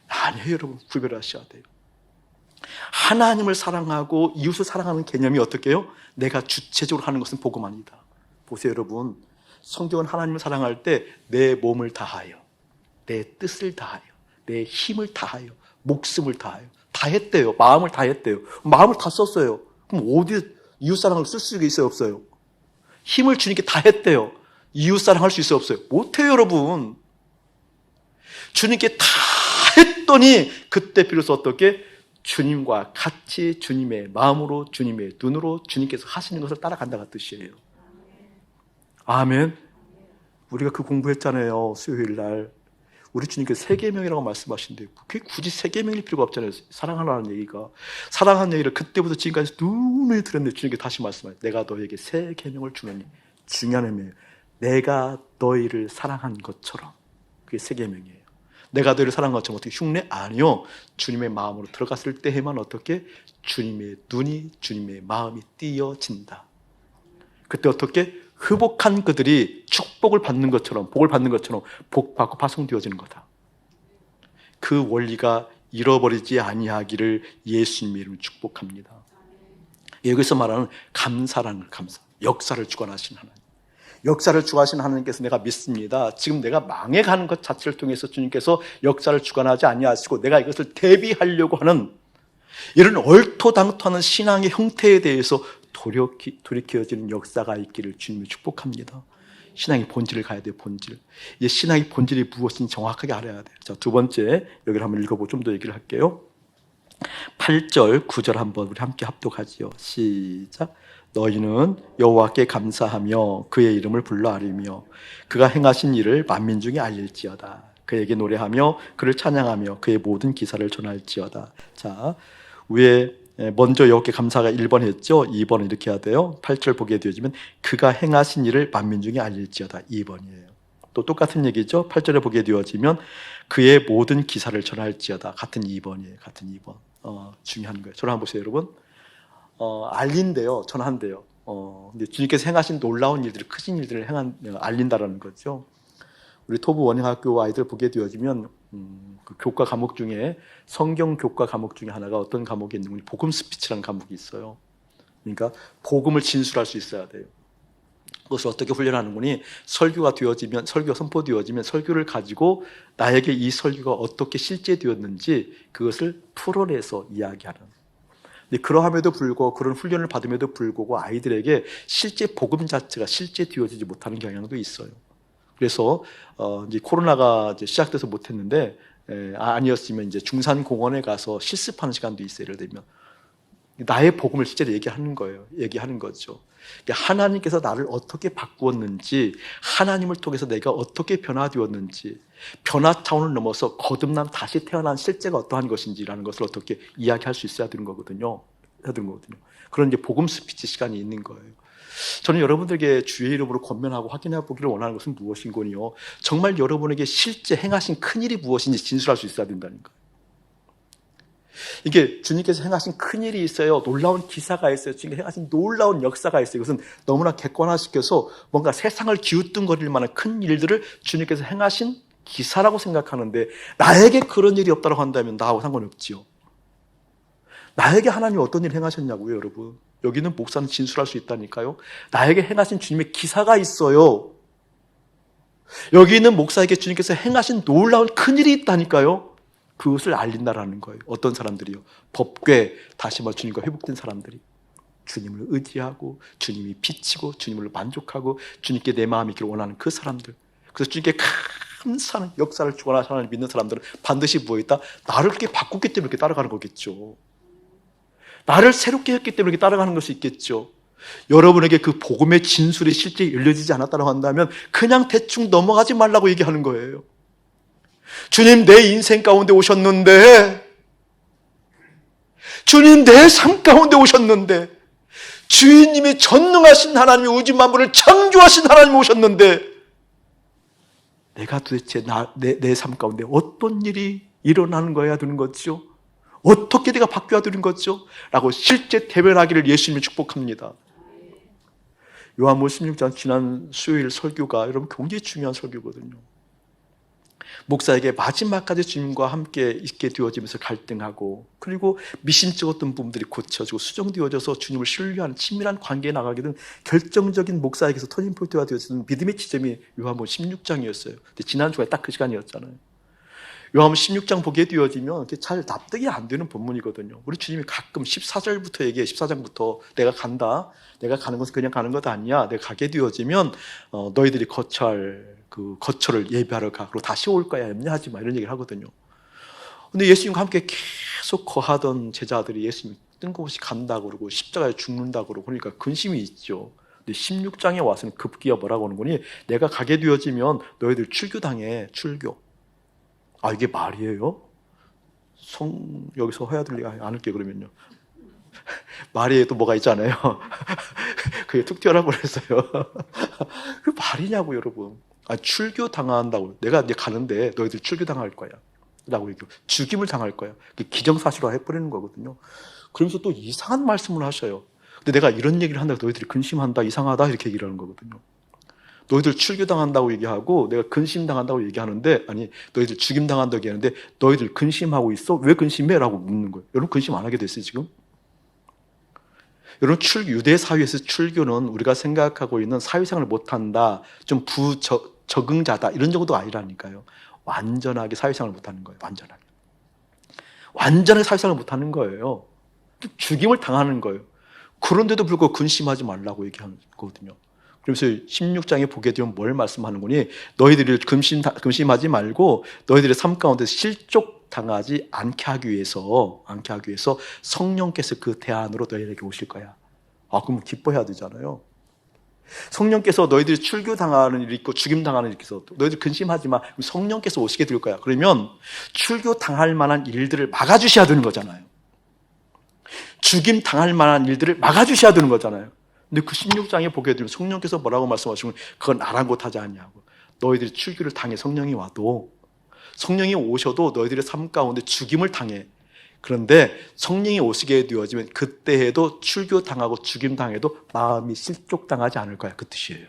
아니에요, 여러분. 구별하셔야 돼요. 하나님을 사랑하고 이웃을 사랑하는 개념이 어떻게 해요? 내가 주체적으로 하는 것은 복음 아니다. 보세요, 여러분. 성경은 하나님을 사랑할 때 내 몸을 다하여, 내 뜻을 다하여, 내 힘을 다하여, 목숨을 다하여 다 했대요. 마음을 다 했대요. 마음을 다 썼어요. 그럼 어디 이웃사랑을 쓸 수 있어요, 없어요? 힘을 주님께 다 했대요. 이웃사랑 할 수 있어요, 없어요? 못해요, 여러분. 주님께 다 했더니 그때 비로소 어떻게 주님과 같이 주님의 마음으로 주님의 눈으로 주님께서 하시는 것을 따라간다는 뜻이에요. 아멘. 우리가 그 공부했잖아요, 수요일 날. 우리 주님께서 세 계명이라고 말씀하신데 그게 굳이 세 계명일 필요가 없잖아요. 사랑하라는 얘기가. 사랑하는 얘기를 그때부터 지금까지 눈을 들었는데 주님께 다시 말씀하세요. 내가 너에게 세 계명을 주노니. 중요한 의미예요. 내가 너희를 사랑한 것처럼. 그게 세 계명이에요. 내가 너희를 사랑한 것처럼 어떻게 흉내? 아니요. 주님의 마음으로 들어갔을 때에만 어떻게? 주님의 눈이, 주님의 마음이 띄어진다. 그때 어떻게? 흡복한 그들이 축복을 받는 것처럼, 복을 받는 것처럼 복받고 파송되어지는 거다. 그 원리가 잃어버리지 아니하기를 예수님의 이름으로 축복합니다. 여기서 말하는 감사라는 감사. 역사를 주관하신 하나님. 역사를 주관하신 하나님께서 내가 믿습니다. 지금 내가 망해가는 것 자체를 통해서 주님께서 역사를 주관하지 아니하시고 내가 이것을 대비하려고 하는 이런 얼토당토하는 신앙의 형태에 대해서 돌이켜지는 역사가 있기를 주님을 축복합니다. 신앙의 본질을 가야 돼요, 본질. 이 신앙의 본질이 무엇인지 정확하게 알아야 돼요. 자, 두 번째, 여기를 한번 읽어보고 좀 더 얘기를 할게요. 8절, 9절 한번 우리 함께 합독하지요. 시작. 너희는 여호와께 감사하며 그의 이름을 불러 아리며 그가 행하신 일을 만민 중에 알릴지어다. 그에게 노래하며 그를 찬양하며 그의 모든 기사를 전할지어다. 자, 위에 먼저 여호와께 감사가 1번 했죠. 2번은 이렇게 해야 돼요. 8절 보게 되어지면 그가 행하신 일을 만민 중에 알릴지어다. 2번이에요. 또 똑같은 얘기죠. 8절에 보게 되어지면 그의 모든 기사를 전할지어다. 같은 2번이에요. 같은 2번. 중요한 거예요. 전화 한번 보세요, 여러분. 알린대요. 전한대요. 근데 주님께서 행하신 놀라운 일들을, 크신 일들을 알린다라는 거죠. 우리 토부 원형학교 아이들 보게 되어지면 그 교과 과목 중에 성경 교과 과목 중에 하나가 어떤 과목이 있는지 복음 스피치라는 과목이 있어요. 그러니까 복음을 진술할 수 있어야 돼요. 그것을 어떻게 훈련하는 거니? 설교가 선포되어지면 설교를 가지고 나에게 이 설교가 어떻게 실제되었는지 그것을 풀어내서 이야기하는. 근데 그러함에도 불구하고, 그런 훈련을 받음에도 불구하고 아이들에게 실제 복음 자체가 실제되어지지 못하는 경향도 있어요. 그래서 이제 코로나가 이제 시작돼서 못했는데, 아니었으면 이제 중산 공원에 가서 실습하는 시간도 있어요. 예를 들면 나의 복음을 실제로 얘기하는 거예요. 얘기하는 거죠. 하나님께서 나를 어떻게 바꾸었는지, 하나님을 통해서 내가 어떻게 변화되었는지, 변화 차원을 넘어서 거듭난 다시 태어난 실제가 어떠한 것인지라는 것을 어떻게 이야기할 수 있어야 되는 거거든요. 그런 이제 복음 스피치 시간이 있는 거예요. 저는 여러분들에게 주의 이름으로 권면하고 확인해 보기를 원하는 것은 무엇인고요? 정말 여러분에게 실제 행하신 큰일이 무엇인지 진술할 수 있어야 된다는 거예요. 이게 주님께서 행하신 큰일이 있어요. 놀라운 기사가 있어요. 주님께서 행하신 놀라운 역사가 있어요. 이것은 너무나 객관화시켜서 뭔가 세상을 기웃뚱거릴 만한 큰 일들을 주님께서 행하신 기사라고 생각하는데, 나에게 그런 일이 없다고 한다면 나하고 상관없지요. 나에게 하나님이 어떤 일을 행하셨냐고요, 여러분. 여기는 목사는 진술할 수 있다니까요. 나에게 행하신 주님의 기사가 있어요. 여기 있는 목사에게 주님께서 행하신 놀라운 큰일이 있다니까요. 그것을 알린다라는 거예요. 어떤 사람들이요? 법궤, 다시 말해 주님과 회복된 사람들이 주님을 의지하고 주님이 비치고 주님을 만족하고 주님께 내 마음이 있기를 원하는 그 사람들. 그래서 주님께 감사하는 역사를 주관하시는 하나님 믿는 사람들은 반드시 뭐있다? 나를 그렇게 바꿨기 때문에 이렇게 따라가는 거겠죠. 나를 새롭게 했기 때문에 이렇게 따라가는 것이 있겠죠. 여러분에게 그 복음의 진술이 실제 열려지지 않았다고 한다면 그냥 대충 넘어가지 말라고 얘기하는 거예요. 주님, 내 인생 가운데 오셨는데, 주님 내 삶 가운데 오셨는데, 주인님이 전능하신 하나님이 우주 만물을 창조하신 하나님이 오셨는데, 내가 도대체 내 삶 가운데 어떤 일이 일어나는 거야 되는 거죠? 어떻게 내가 바뀌어야 되는 거죠? 라고 실제 대변하기를 예수님이 축복합니다. 요한복음 16장 지난 수요일 설교가 여러분 굉장히 중요한 설교거든요. 목사에게 마지막까지 주님과 함께 있게 되어지면서 갈등하고, 그리고 미심쩍었던 부분들이 고쳐지고 수정되어져서 주님을 신뢰하는 친밀한 관계에 나가게 된 결정적인 목사에게서 터닝포인트가 되어지는 믿음의 지점이 요한복음 16장이었어요. 근데 지난주에 딱 그 시간이었잖아요. 요한복음 16장 보게 되어지면 잘 납득이 안 되는 본문이거든요. 우리 주님이 가끔 14절부터 얘기해. 14장부터 내가 간다. 내가 가는 것은 그냥 가는 것 아니야. 내가 가게 되어지면 너희들이 그 거처를 예비하러 가. 그리고 다시 올 거야. 염려하지 마. 이런 얘기를 하거든요. 근데 예수님과 함께 계속 거하던 제자들이 예수님이 뜬금없이 간다고 그러고 십자가에 죽는다고 그러고 그러니까 근심이 있죠. 근데 16장에 와서는 급기야 뭐라고 하는 거니? 내가 가게 되어지면 너희들 출교당해. 출교. 아, 이게 말이에요? 여기서 해야 될 얘기 않을게요, 그러면요. 말이 또 뭐가 있잖아요. 그게 툭 튀어나버렸어요. 그 말이냐고, 여러분. 아, 출교 당한다고. 내가 이제 가는데 너희들 출교 당할 거야. 라고 얘기해요. 죽임을 당할 거야. 기정사실화 해버리는 거거든요. 그러면서 또 이상한 말씀을 하셔요. 근데 내가 이런 얘기를 한다고 너희들이 근심한다, 이상하다, 이렇게 얘기를 하는 거거든요. 너희들 출교당한다고 얘기하고 내가 근심당한다고 얘기하는데, 아니 너희들 죽임당한다고 얘기하는데 너희들 근심하고 있어? 왜 근심해? 라고 묻는 거예요. 여러분 근심 안 하게 됐어요 지금? 여러분 유대 사회에서 출교는 우리가 생각하고 있는 사회생활을 못한다, 좀 부적응자다 이런 정도가 아니라니까요. 완전하게 사회생활을 못하는 거예요. 완전하게 사회생활을 못하는 거예요. 죽임을 당하는 거예요. 그런데도 불구하고 근심하지 말라고 얘기하는 거거든요. 그래서 16장에 보게 되면 뭘 말씀하는 거니? 너희들이 근심하지 말고 너희들의 삶 가운데 실족당하지 않게 하기 위해서 성령께서 그 대안으로 너희에게 오실 거야. 아, 그럼 기뻐해야 되잖아요. 성령께서 너희들이 출교당하는 일이 있고 죽임당하는 일이 있어. 너희들 근심하지 마. 성령께서 오시게 될 거야. 그러면 출교당할 만한 일들을 막아주셔야 되는 거잖아요. 죽임당할 만한 일들을 막아주셔야 되는 거잖아요. 근데 그 16장에 보게 되면 성령께서 뭐라고 말씀하시면 그건 아랑곳하지 않냐고. 너희들이 출교를 당해 성령이 와도 성령이 오셔도 너희들의 삶 가운데 죽임을 당해. 그런데 성령이 오시게 되어지면 그때에도 출교당하고 죽임당해도 마음이 실족당하지 않을 거야. 그 뜻이에요.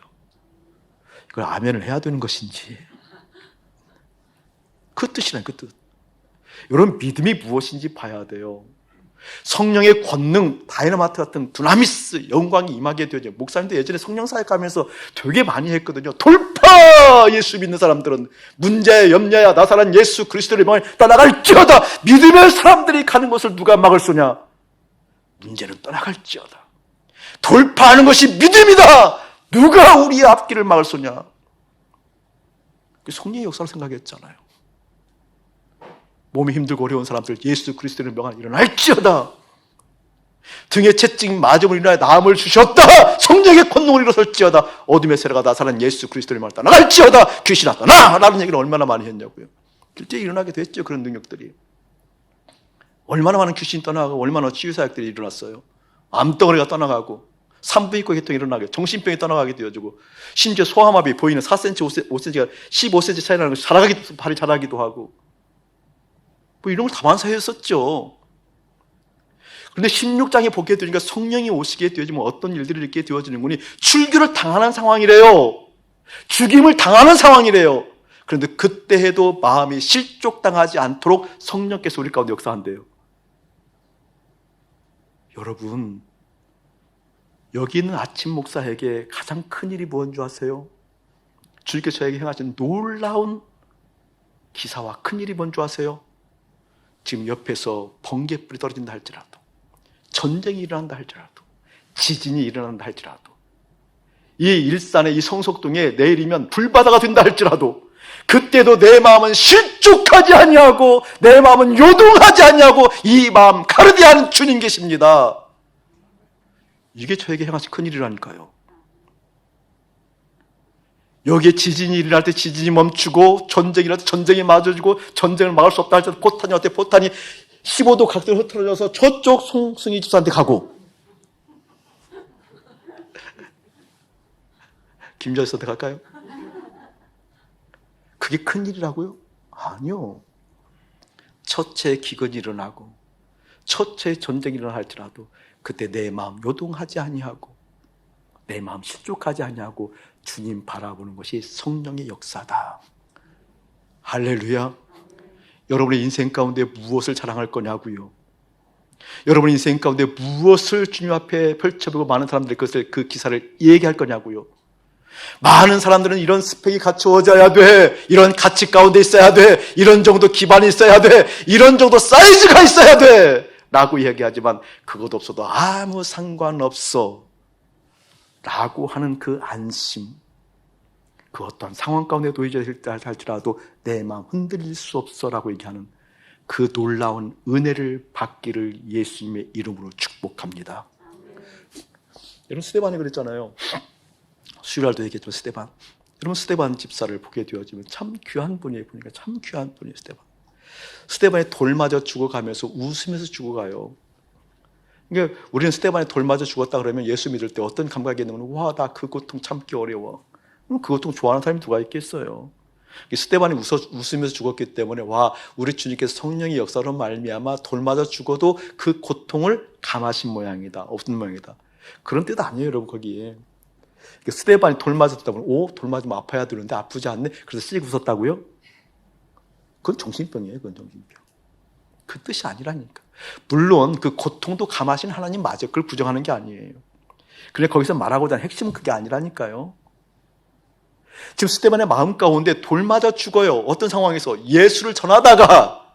이걸 아멘을 해야 되는 것인지. 그 뜻이란 그 뜻. 여러분, 믿음이 무엇인지 봐야 돼요. 성령의 권능, 다이너마이트 같은 두나미스, 영광이 임하게 되죠. 목사님도 예전에 성령 사역하면서 되게 많이 했거든요. 돌파! 예수 믿는 사람들은 문제야, 염려야, 나사란 예수 그리스도를 명하여 떠나갈지어다. 믿음의 사람들이 가는 것을 누가 막을 소냐? 문제는 떠나갈지어다. 돌파하는 것이 믿음이다. 누가 우리의 앞길을 막을 소냐? 성령의 역사를 생각했잖아요. 몸이 힘들고 어려운 사람들 예수 그리스도를 명하여 일어날지어다. 등에 채찍 맞음을 인하여 나음을 주셨다. 성령의 권능을 일어설지어다. 어둠의 세력아 나사란 예수 그리스도를 명하여 떠나갈지어다. 귀신아 떠나! 라는 얘기를 얼마나 많이 했냐고요. 실제 일어나게 됐죠. 그런 능력들이. 얼마나 많은 귀신이 떠나가고 얼마나 치유사역들이 일어났어요. 암덩어리가 떠나가고 산부인과 계통이 일어나게, 정신병이 떠나가게 되어지고, 심지어 소아마비 보이는 4cm, 5cm가 15cm 차이 나는 것이 발이 자라기도 하고, 뭐 이런 걸 다 만사했었죠. 그런데 16장에 보게 되니까 성령이 오시게 되어지면 어떤 일들이 이렇게 되어지는 거니? 출교를 당하는 상황이래요. 죽임을 당하는 상황이래요. 그런데 그때 해도 마음이 실족당하지 않도록 성령께서 우리 가운데 역사한대요. 여러분, 여기 있는 아침 목사에게 가장 큰 일이 뭔 줄 아세요? 주님께서 저에게 행하신 놀라운 기사와 큰 일이 뭔 줄 아세요? 지금 옆에서 번개불이 떨어진다 할지라도, 전쟁이 일어난다 할지라도, 지진이 일어난다 할지라도, 이 일산의 이 성속동에 내일이면 불바다가 된다 할지라도, 그때도 내 마음은 실족하지 아니하고 내 마음은 요동하지 아니하고 이 마음 가르디하는 주님 계십니다. 이게 저에게 행하신 큰일이라니까요. 여기에 지진이 일어날 때 지진이 멈추고, 전쟁이 일어날 때 전쟁이 맞아주고, 전쟁을 막을 수 없다 할 때 포탄이 어때? 포탄이 15도 각도로 흐트러져서 저쪽 송승희 집사한테 가고, 김정일 선택 할까요? 그게 큰일이라고요? 아니요. 첫째 기근이 일어나고 첫째 전쟁이 일어나 할지라도 그때 내 마음 요동하지 아니하고 내 마음 실족하지 아니하고 주님 바라보는 것이 성령의 역사다. 할렐루야. 여러분의 인생 가운데 무엇을 자랑할 거냐고요. 여러분의 인생 가운데 무엇을 주님 앞에 펼쳐보고 많은 사람들이 그 기사를 얘기할 거냐고요. 많은 사람들은 이런 스펙이 갖추어져야 돼, 이런 가치 가운데 있어야 돼, 이런 정도 기반이 있어야 돼, 이런 정도 사이즈가 있어야 돼 라고 얘기하지만 그것 없어도 아무 상관없어 라고 하는 그 안심, 그 어떠한 상황 가운데 놓여져 있다 할지라도 내 마음 흔들릴 수 없어 라고 얘기하는 그 놀라운 은혜를 받기를 예수님의 이름으로 축복합니다. 여러분, 스데반이 그랬잖아요. 수요일도 얘기했지만 스데반. 여러분, 스데반 집사를 보게 되어지면 참 귀한 분이에요. 보니까 참 귀한 분이에요. 스데반이 돌 맞아 죽어가면서 웃으면서 죽어가요. 그러니까 우리는 스데반이 돌 맞아 죽었다 그러면 예수 믿을 때 어떤 감각이 있는 거는, 와, 나 그 고통 참기 어려워. 그 고통 좋아하는 사람이 누가 있겠어요. 스데반이 웃으면서 죽었기 때문에, 와, 우리 주님께서 성령의 역사로 말미암아 돌 맞아 죽어도 그 고통을 감하신 모양이다, 없는 모양이다. 그런 뜻 아니에요, 여러분. 거기에 스데반이 돌 맞았다고, 오, 돌 맞으면 아파야 되는데 아프지 않네, 그래서 씩 웃었다고요? 그건 정신병이에요. 그건 정신병. 그 뜻이 아니라니까. 물론 그 고통도 감하신 하나님 맞아요. 그걸 부정하는 게 아니에요. 그런데 거기서 말하고자 하는 핵심은 그게 아니라니까요. 지금 스데반의 마음 가운데 돌 맞아 죽어요. 어떤 상황에서? 예수를 전하다가,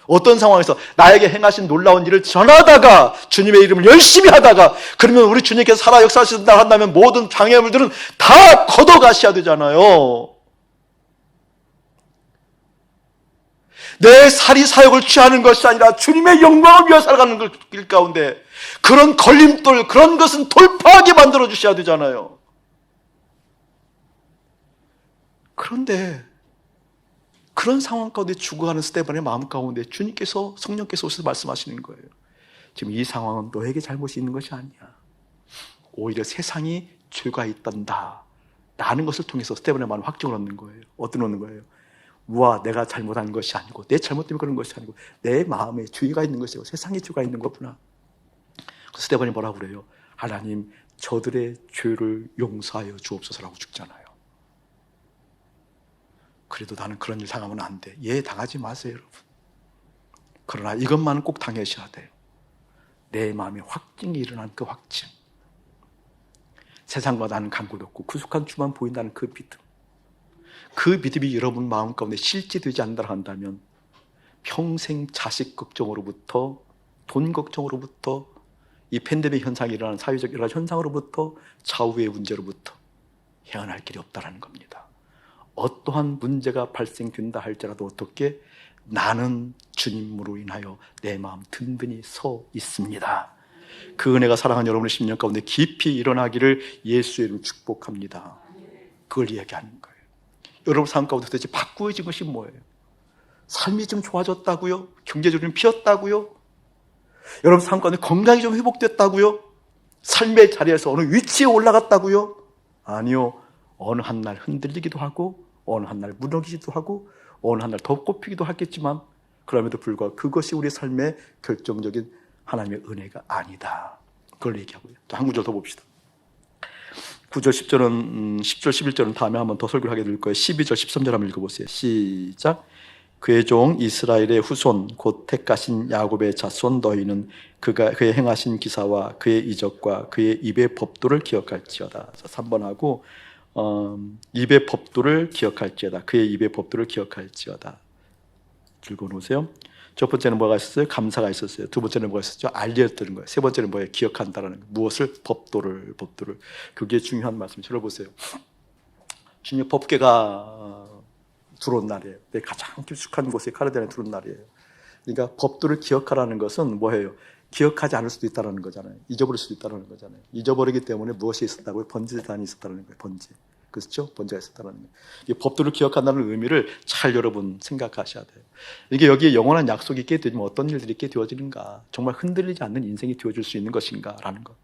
어떤 상황에서 나에게 행하신 놀라운 일을 전하다가, 주님의 이름을 열심히 하다가, 그러면 우리 주님께서 살아 역사하신다 한다면 모든 장애물들은 다 걷어가셔야 되잖아요. 내 살이 사역을 취하는 것이 아니라 주님의 영광을 위해 살아가는 길 가운데 그런 걸림돌, 그런 것은 돌파하게 만들어 주셔야 되잖아요. 그런데 그런 상황 가운데 죽어가는 스데반의 마음 가운데 주님께서, 성령께서 오셔서 말씀하시는 거예요. 지금 이 상황은 너에게 잘못이 있는 것이 아니야. 오히려 세상이 죄가 있단다 라는 것을 통해서 스데반의 마음을 확증을 얻는 거예요. 얻는 거예요. 우와, 내가 잘못한 것이 아니고 내 잘못 때문에 그런 것이 아니고 내 마음에 죄가 있는 것이고 세상에 죄가 있는 거구나. 스데반이 뭐라고 그래요? 하나님, 저들의 죄를 용서하여 주옵소서라고 죽잖아요. 그래도 나는 그런 일 당하면 안 돼. 예, 당하지 마세요, 여러분. 그러나 이것만은 꼭 당하셔야 돼요. 내 마음에 확증이 일어난 그 확증. 세상과 나는 간격도 없고 구속한 주만 보인다는 그 믿음. 그 믿음이 여러분 마음 가운데 실제되지 않는다 한다면 평생 자식 걱정으로부터, 돈 걱정으로부터, 이 팬데믹 현상이 일어나는 사회적 여러 현상으로부터, 좌우의 문제로부터 헤어날 길이 없다는 겁니다. 어떠한 문제가 발생된다 할지라도 어떻게 나는 주님으로 인하여 내 마음 든든히 서 있습니다. 그 은혜가 사랑하는 여러분의 심령 가운데 깊이 일어나기를 예수의 이름으로 축복합니다. 그걸 이야기하는 거예요. 여러분 삶 가운데 도대체 바꾸어진 것이 뭐예요? 삶이 좀 좋아졌다고요? 경제적으로 좀 피었다고요? 여러분 삶 가운데 건강이 좀 회복됐다고요? 삶의 자리에서 어느 위치에 올라갔다고요? 아니요. 어느 한 날 흔들리기도 하고 어느 한 날 무너지기도 하고 어느 한 날 더 꼽히기도 하겠지만 그럼에도 불구하고 그것이 우리 삶의 결정적인 하나님의 은혜가 아니다. 그걸 얘기하고요. 한 구절 더 봅시다. 9절, 10절은 10절, 11절은 다음에 한번 더 설교를 하게 될 거예요. 12절, 13절 한번 읽어보세요. 시작. 그의 종 이스라엘의 후손 곧 택하신 야곱의 자손 너희는 그의 행하신 기사와 그의 이적과 그의 입의 법도를 기억할지어다. 3번 하고 입의 법도를 기억할지어다. 그의 입의 법도를 기억할지어다. 읽어놓으세요. 첫 번째는 뭐가 있었어요? 감사가 있었어요. 두 번째는 뭐가 있었죠? 알려드는 거예요. 세 번째는 뭐예요? 기억한다라는 거예요. 무엇을? 법도를. 그게 중요한 말씀이죠. 들어보세요. 주님 법궤가 들어온 날이에요. 내 가장 깊숙한 곳에 카르덴에 들어온 날이에요. 그러니까 법도를 기억하라는 것은 뭐예요? 기억하지 않을 수도 있다는 거잖아요. 잊어버릴 수도 있다는 거잖아요. 잊어버리기 때문에 무엇이 있었다고요? 번제단이 있었다는 거예요. 번제. 그렇죠? 번제가 있었다는 거예요. 이 법도를 기억한다는 의미를 잘 여러분 생각하셔야 돼요. 이게 여기에 영원한 약속이 있게 되면 어떤 일들이 있게 되어지는가? 정말 흔들리지 않는 인생이 되어줄 수 있는 것인가? 라는 것.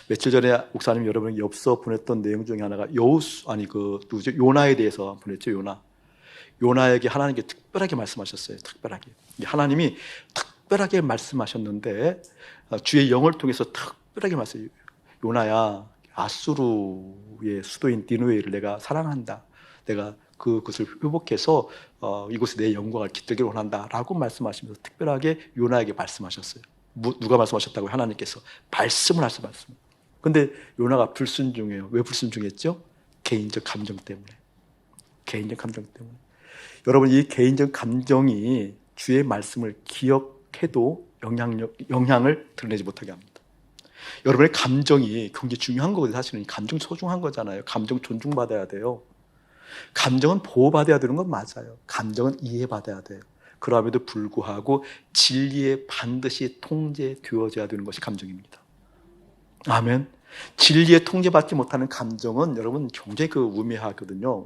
며칠 전에 목사님 여러분에게 엽서 보냈던 내용 중에 하나가 요나에 대해서 보냈죠. 요나에게 하나님께 특별하게 말씀하셨어요. 특별하게. 하나님이 특별하게 말씀하셨는데 주의 영을 통해서 특별하게 말씀해요. 요나야, 아수르의 수도인 니느웨를 내가 사랑한다. 내가 그것을 회복해서 이곳에 내 영광을 깃들기를 원한다. 라고 말씀하시면서 특별하게 요나에게 말씀하셨어요. 누가 말씀하셨다고요? 하나님께서 말씀을 하셔서 말씀. 근데 요나가 불순종해요. 왜 불순종했죠? 개인적 감정 때문에. 개인적 감정 때문에. 여러분, 이 개인적 감정이 주의 말씀을 기억해도 영향을 드러내지 못하게 합니다. 여러분의 감정이 굉장히 중요한 거거든요. 사실은 감정 소중한 거잖아요. 감정 존중받아야 돼요. 감정은 보호받아야 되는 건 맞아요. 감정은 이해받아야 돼요. 그럼에도 불구하고 진리에 반드시 통제되어져야 되는 것이 감정입니다. 아멘. 진리에 통제받지 못하는 감정은 여러분 굉장히 우매하거든요.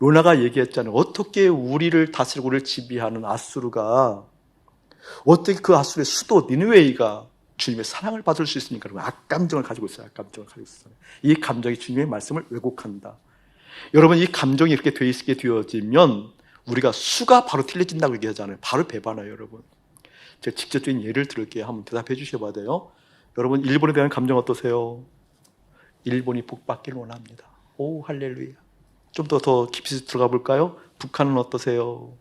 요나가 얘기했잖아요. 어떻게 우리를 다스리고 우리를 지배하는 아수르가 어떻게 그 아수르의 수도 니느웨이가 주님의 사랑을 받을 수 있습니까? 여러분, 악감정을 가지고 있어요. 이 감정이 주님의 말씀을 왜곡한다. 여러분, 이 감정이 이렇게 돼 있게 되어지면 우리가 수가 바로 틀려진다고 얘기하잖아요. 바로 배반해요, 여러분. 제가 직접적인 예를 들을게요. 한번 대답해 주셔야 돼요. 여러분, 일본에 대한 감정 어떠세요? 일본이 북받기를 원합니다. 오, 할렐루야. 좀 더 깊이 들어가 볼까요? 북한은 어떠세요?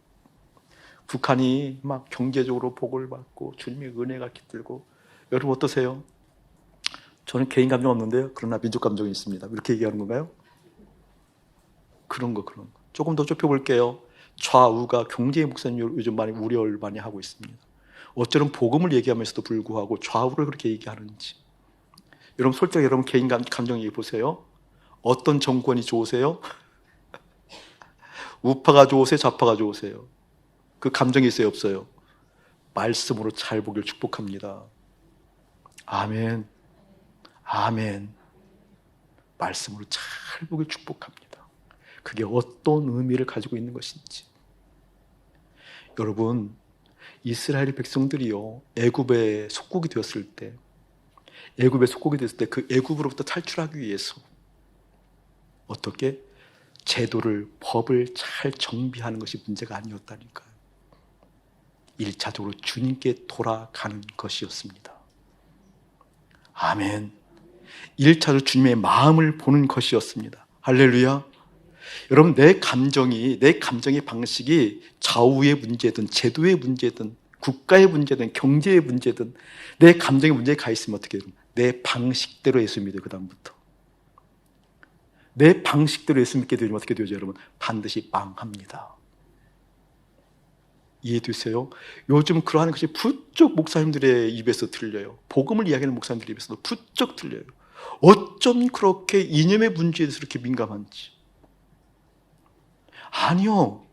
북한이 막 경제적으로 복을 받고 주님의 은혜가 깃들고. 여러분 어떠세요? 저는 개인 감정 없는데요. 그러나 민족 감정이 있습니다. 이렇게 얘기하는 건가요? 그런 거. 조금 더 좁혀볼게요. 좌우가 굉장히 목사님 요즘 많이 우려를 많이 하고 있습니다. 어쩌면 복음을 얘기하면서도 불구하고 좌우를 그렇게 얘기하는지. 여러분 솔직히 여러분 개인 감정 얘기해 보세요. 어떤 정권이 좋으세요? 우파가 좋으세요? 좌파가 좋으세요? 그 감정이 있어요? 없어요? 말씀으로 잘 보길 축복합니다. 아멘. 말씀으로 잘 보길 축복합니다. 그게 어떤 의미를 가지고 있는 것인지. 여러분, 이스라엘 백성들이요, 애굽의 속국이 되었을 때 그 애굽으로부터 탈출하기 위해서 어떻게? 제도를, 법을 잘 정비하는 것이 문제가 아니었다니까요. 1차적으로 주님께 돌아가는 것이었습니다. 아멘. 1차적으로 주님의 마음을 보는 것이었습니다. 할렐루야. 여러분, 내 감정의 방식이 좌우의 문제든 제도의 문제든 국가의 문제든 경제의 문제든 내 감정의 문제에 가 있으면 어떻게 해요? 내 방식대로 예수 믿어요. 그 다음부터 내 방식대로 예수 믿게 되면 어떻게 되죠? 여러분, 반드시 망합니다. 이해되세요? 요즘 그러한 것이 부쩍 목사님들의 입에서 들려요. 복음을 이야기하는 목사님들의 입에서도 부쩍 들려요. 어쩜 그렇게 이념의 문제에 대해서 이렇게 민감한지. 아니요.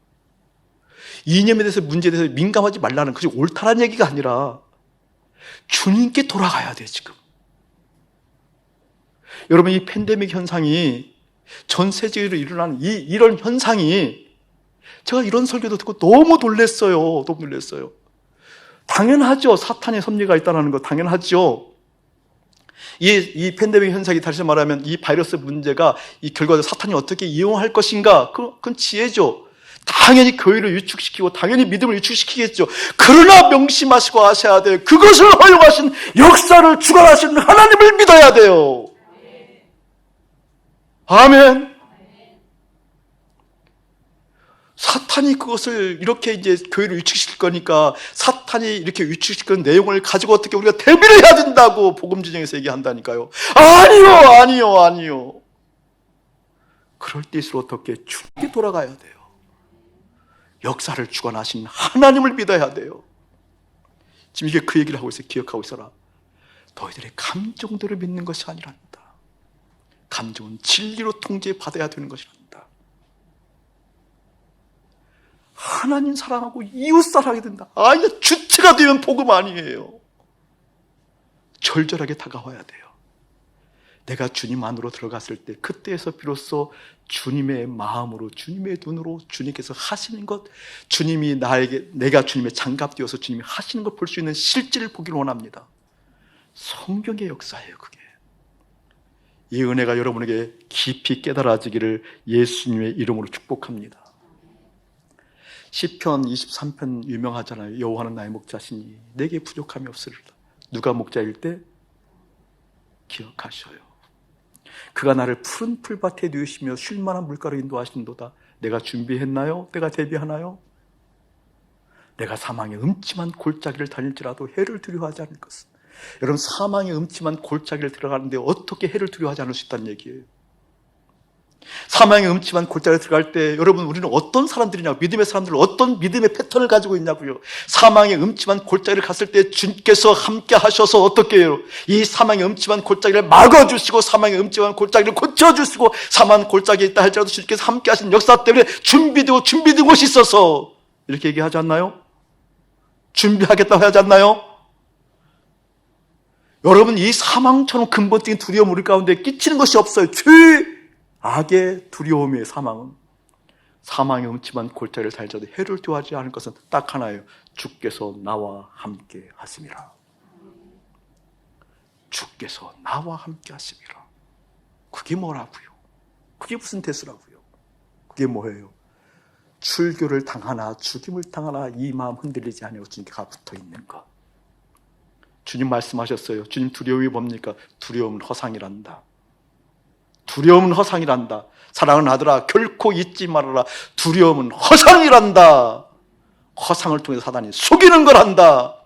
이념에 대해서, 문제에 대해서 민감하지 말라는 것이 옳다는 얘기가 아니라 주님께 돌아가야 돼, 지금. 여러분, 이 팬데믹 현상이 전 세계로 일어나는 이런 현상이, 제가 이런 설교도 듣고 너무 놀랐어요. 너무 놀랐어요. 당연하죠. 사탄의 섭리가 있다는 거 당연하죠. 이 팬데믹 현상이, 다시 말하면 이 바이러스 문제가 이 결과적으로 사탄이 어떻게 이용할 것인가, 그건 지혜죠. 당연히 교회를 위축시키고 당연히 믿음을 위축시키겠죠. 그러나 명심하시고 하셔야 돼요. 그것을 허용하신, 역사를 주관하시는 하나님을 믿어야 돼요. 아멘. 사탄이 그것을 이렇게 이제 교회를 위축시킬 거니까, 사탄이 이렇게 위축시키는 내용을 가지고 어떻게 우리가 대비를 해야 된다고 복음 진영에서 얘기한다니까요. 아니요. 그럴 때일수록 어떻게 주님께 돌아가야 돼요. 역사를 주관하신 하나님을 믿어야 돼요. 지금 이게 그 얘기를 하고 있어요. 기억하고 있어라. 너희들의 감정대로 믿는 것이 아니란다. 감정은 진리로 통제받아야 되는 것이란다. 하나님 사랑하고 이웃 사랑해야 된다. 이게 주체가 되면 복음 아니에요. 절절하게 다가와야 돼요. 내가 주님 안으로 들어갔을 때, 그때에서 비로소 주님의 마음으로, 주님의 눈으로 주님께서 하시는 것, 주님이 내가 주님의 장갑 되어서 주님이 하시는 것 볼 수 있는 실제를 보기를 원합니다. 성경의 역사예요, 그게. 이 은혜가 여러분에게 깊이 깨달아지기를 예수님의 이름으로 축복합니다. 시편 23편 유명하잖아요. 여호와는 나의 목자시니 내게 부족함이 없으리라. 누가 목자일 때? 기억하셔요. 그가 나를 푸른 풀밭에 누우시며 쉴 만한 물가로 인도하시는도다. 내가 준비했나요? 내가 대비하나요? 내가 사망의 음침한 골짜기를 다닐지라도 해를 두려워하지 않을 것은. 여러분, 사망의 음침한 골짜기를 들어가는데 어떻게 해를 두려워하지 않을 수 있다는 얘기예요. 사망의 음침한 골짜기에 들어갈 때 여러분, 우리는 어떤 사람들이냐고, 믿음의 사람들은 어떤 믿음의 패턴을 가지고 있냐고요. 사망의 음침한 골짜기를 갔을 때 주님께서 함께 하셔서 어떻게 해요? 이 사망의 음침한 골짜기를 막아주시고, 사망의 음침한 골짜기를 고쳐주시고, 사망 골짜기에 있다 할지라도 주님께서 함께 하신 역사 때문에 준비된 곳이 있어서, 이렇게 얘기하지 않나요? 준비하겠다고 하지 않나요? 여러분, 이 사망처럼 근본적인 두려움 우리 가운데 끼치는 것이 없어요. 악의 두려움의 사망은, 사망의 음침한 골짜기를 달자도 해를 두려워하지 않을 것은 딱 하나예요. 주께서 나와 함께 하심이라. 주께서 나와 함께 하심이라. 그게 뭐라고요? 그게 무슨 대수라고요? 그게 뭐예요? 출교를 당하나 죽임을 당하나 이 마음 흔들리지 않고 주님께 붙어 있는 것. 주님 말씀하셨어요. 주님 두려움이 뭡니까? 두려움은 허상이란다. 두려움은 허상이란다. 사랑하는 아들아, 결코 잊지 말아라. 두려움은 허상이란다. 허상을 통해서 사단이 속이는 거란다.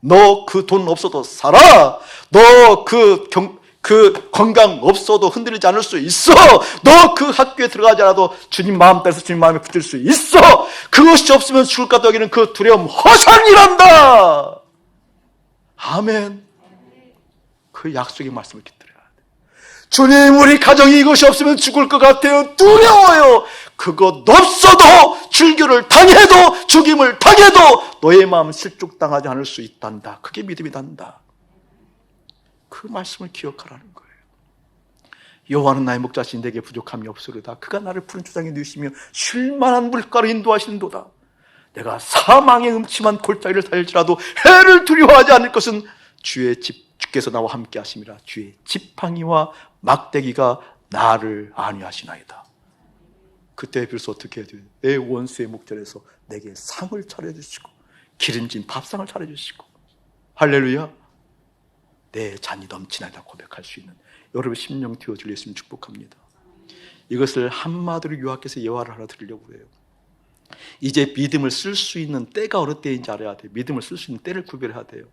너 그 돈 없어도 살아. 너 그 건강 없어도 흔들리지 않을 수 있어. 너 그 학교에 들어가지 않아도 주님 마음 따라서 주님 마음에 붙을 수 있어. 그것이 없으면 죽을까 여기는 그 두려움 허상이란다. 아멘. 그 약속의 말씀을 기다려야 돼. 주님, 우리 가정이 이것이 없으면 죽을 것 같아요. 두려워요. 그것 없어도, 출교를 당해도, 죽임을 당해도 너의 마음은 실족당하지 않을 수 있단다. 그게 믿음이단다. 그 말씀을 기억하라는 거예요. 여호와는 나의 목자시니 내게 부족함이 없으리다. 그가 나를 푸른 초장에 누우시며 쉴 만한 물가로 인도하시는도다. 내가 사망의 음침한 골짜기를 달릴지라도 해를 두려워하지 않을 것은 주께서 나와 함께 하심이라. 주의 지팡이와 막대기가 나를 안위하시나이다. 그때 비로소 어떻게 해야 돼요? 내 원수의 목전에서 내게 상을 차려주시고 기름진 밥상을 차려주시고 할렐루야, 내 잔이 넘치나이다 고백할 수 있는 여러분 심령 튀어줄 예수님 축복합니다. 이것을 한마디로 요하께서 예화를 하나 드리려고 해요. 이제 믿음을 쓸 수 있는 때가 어느 때인지 알아야 돼요. 믿음을 쓸 수 있는 때를 구별해야 돼요.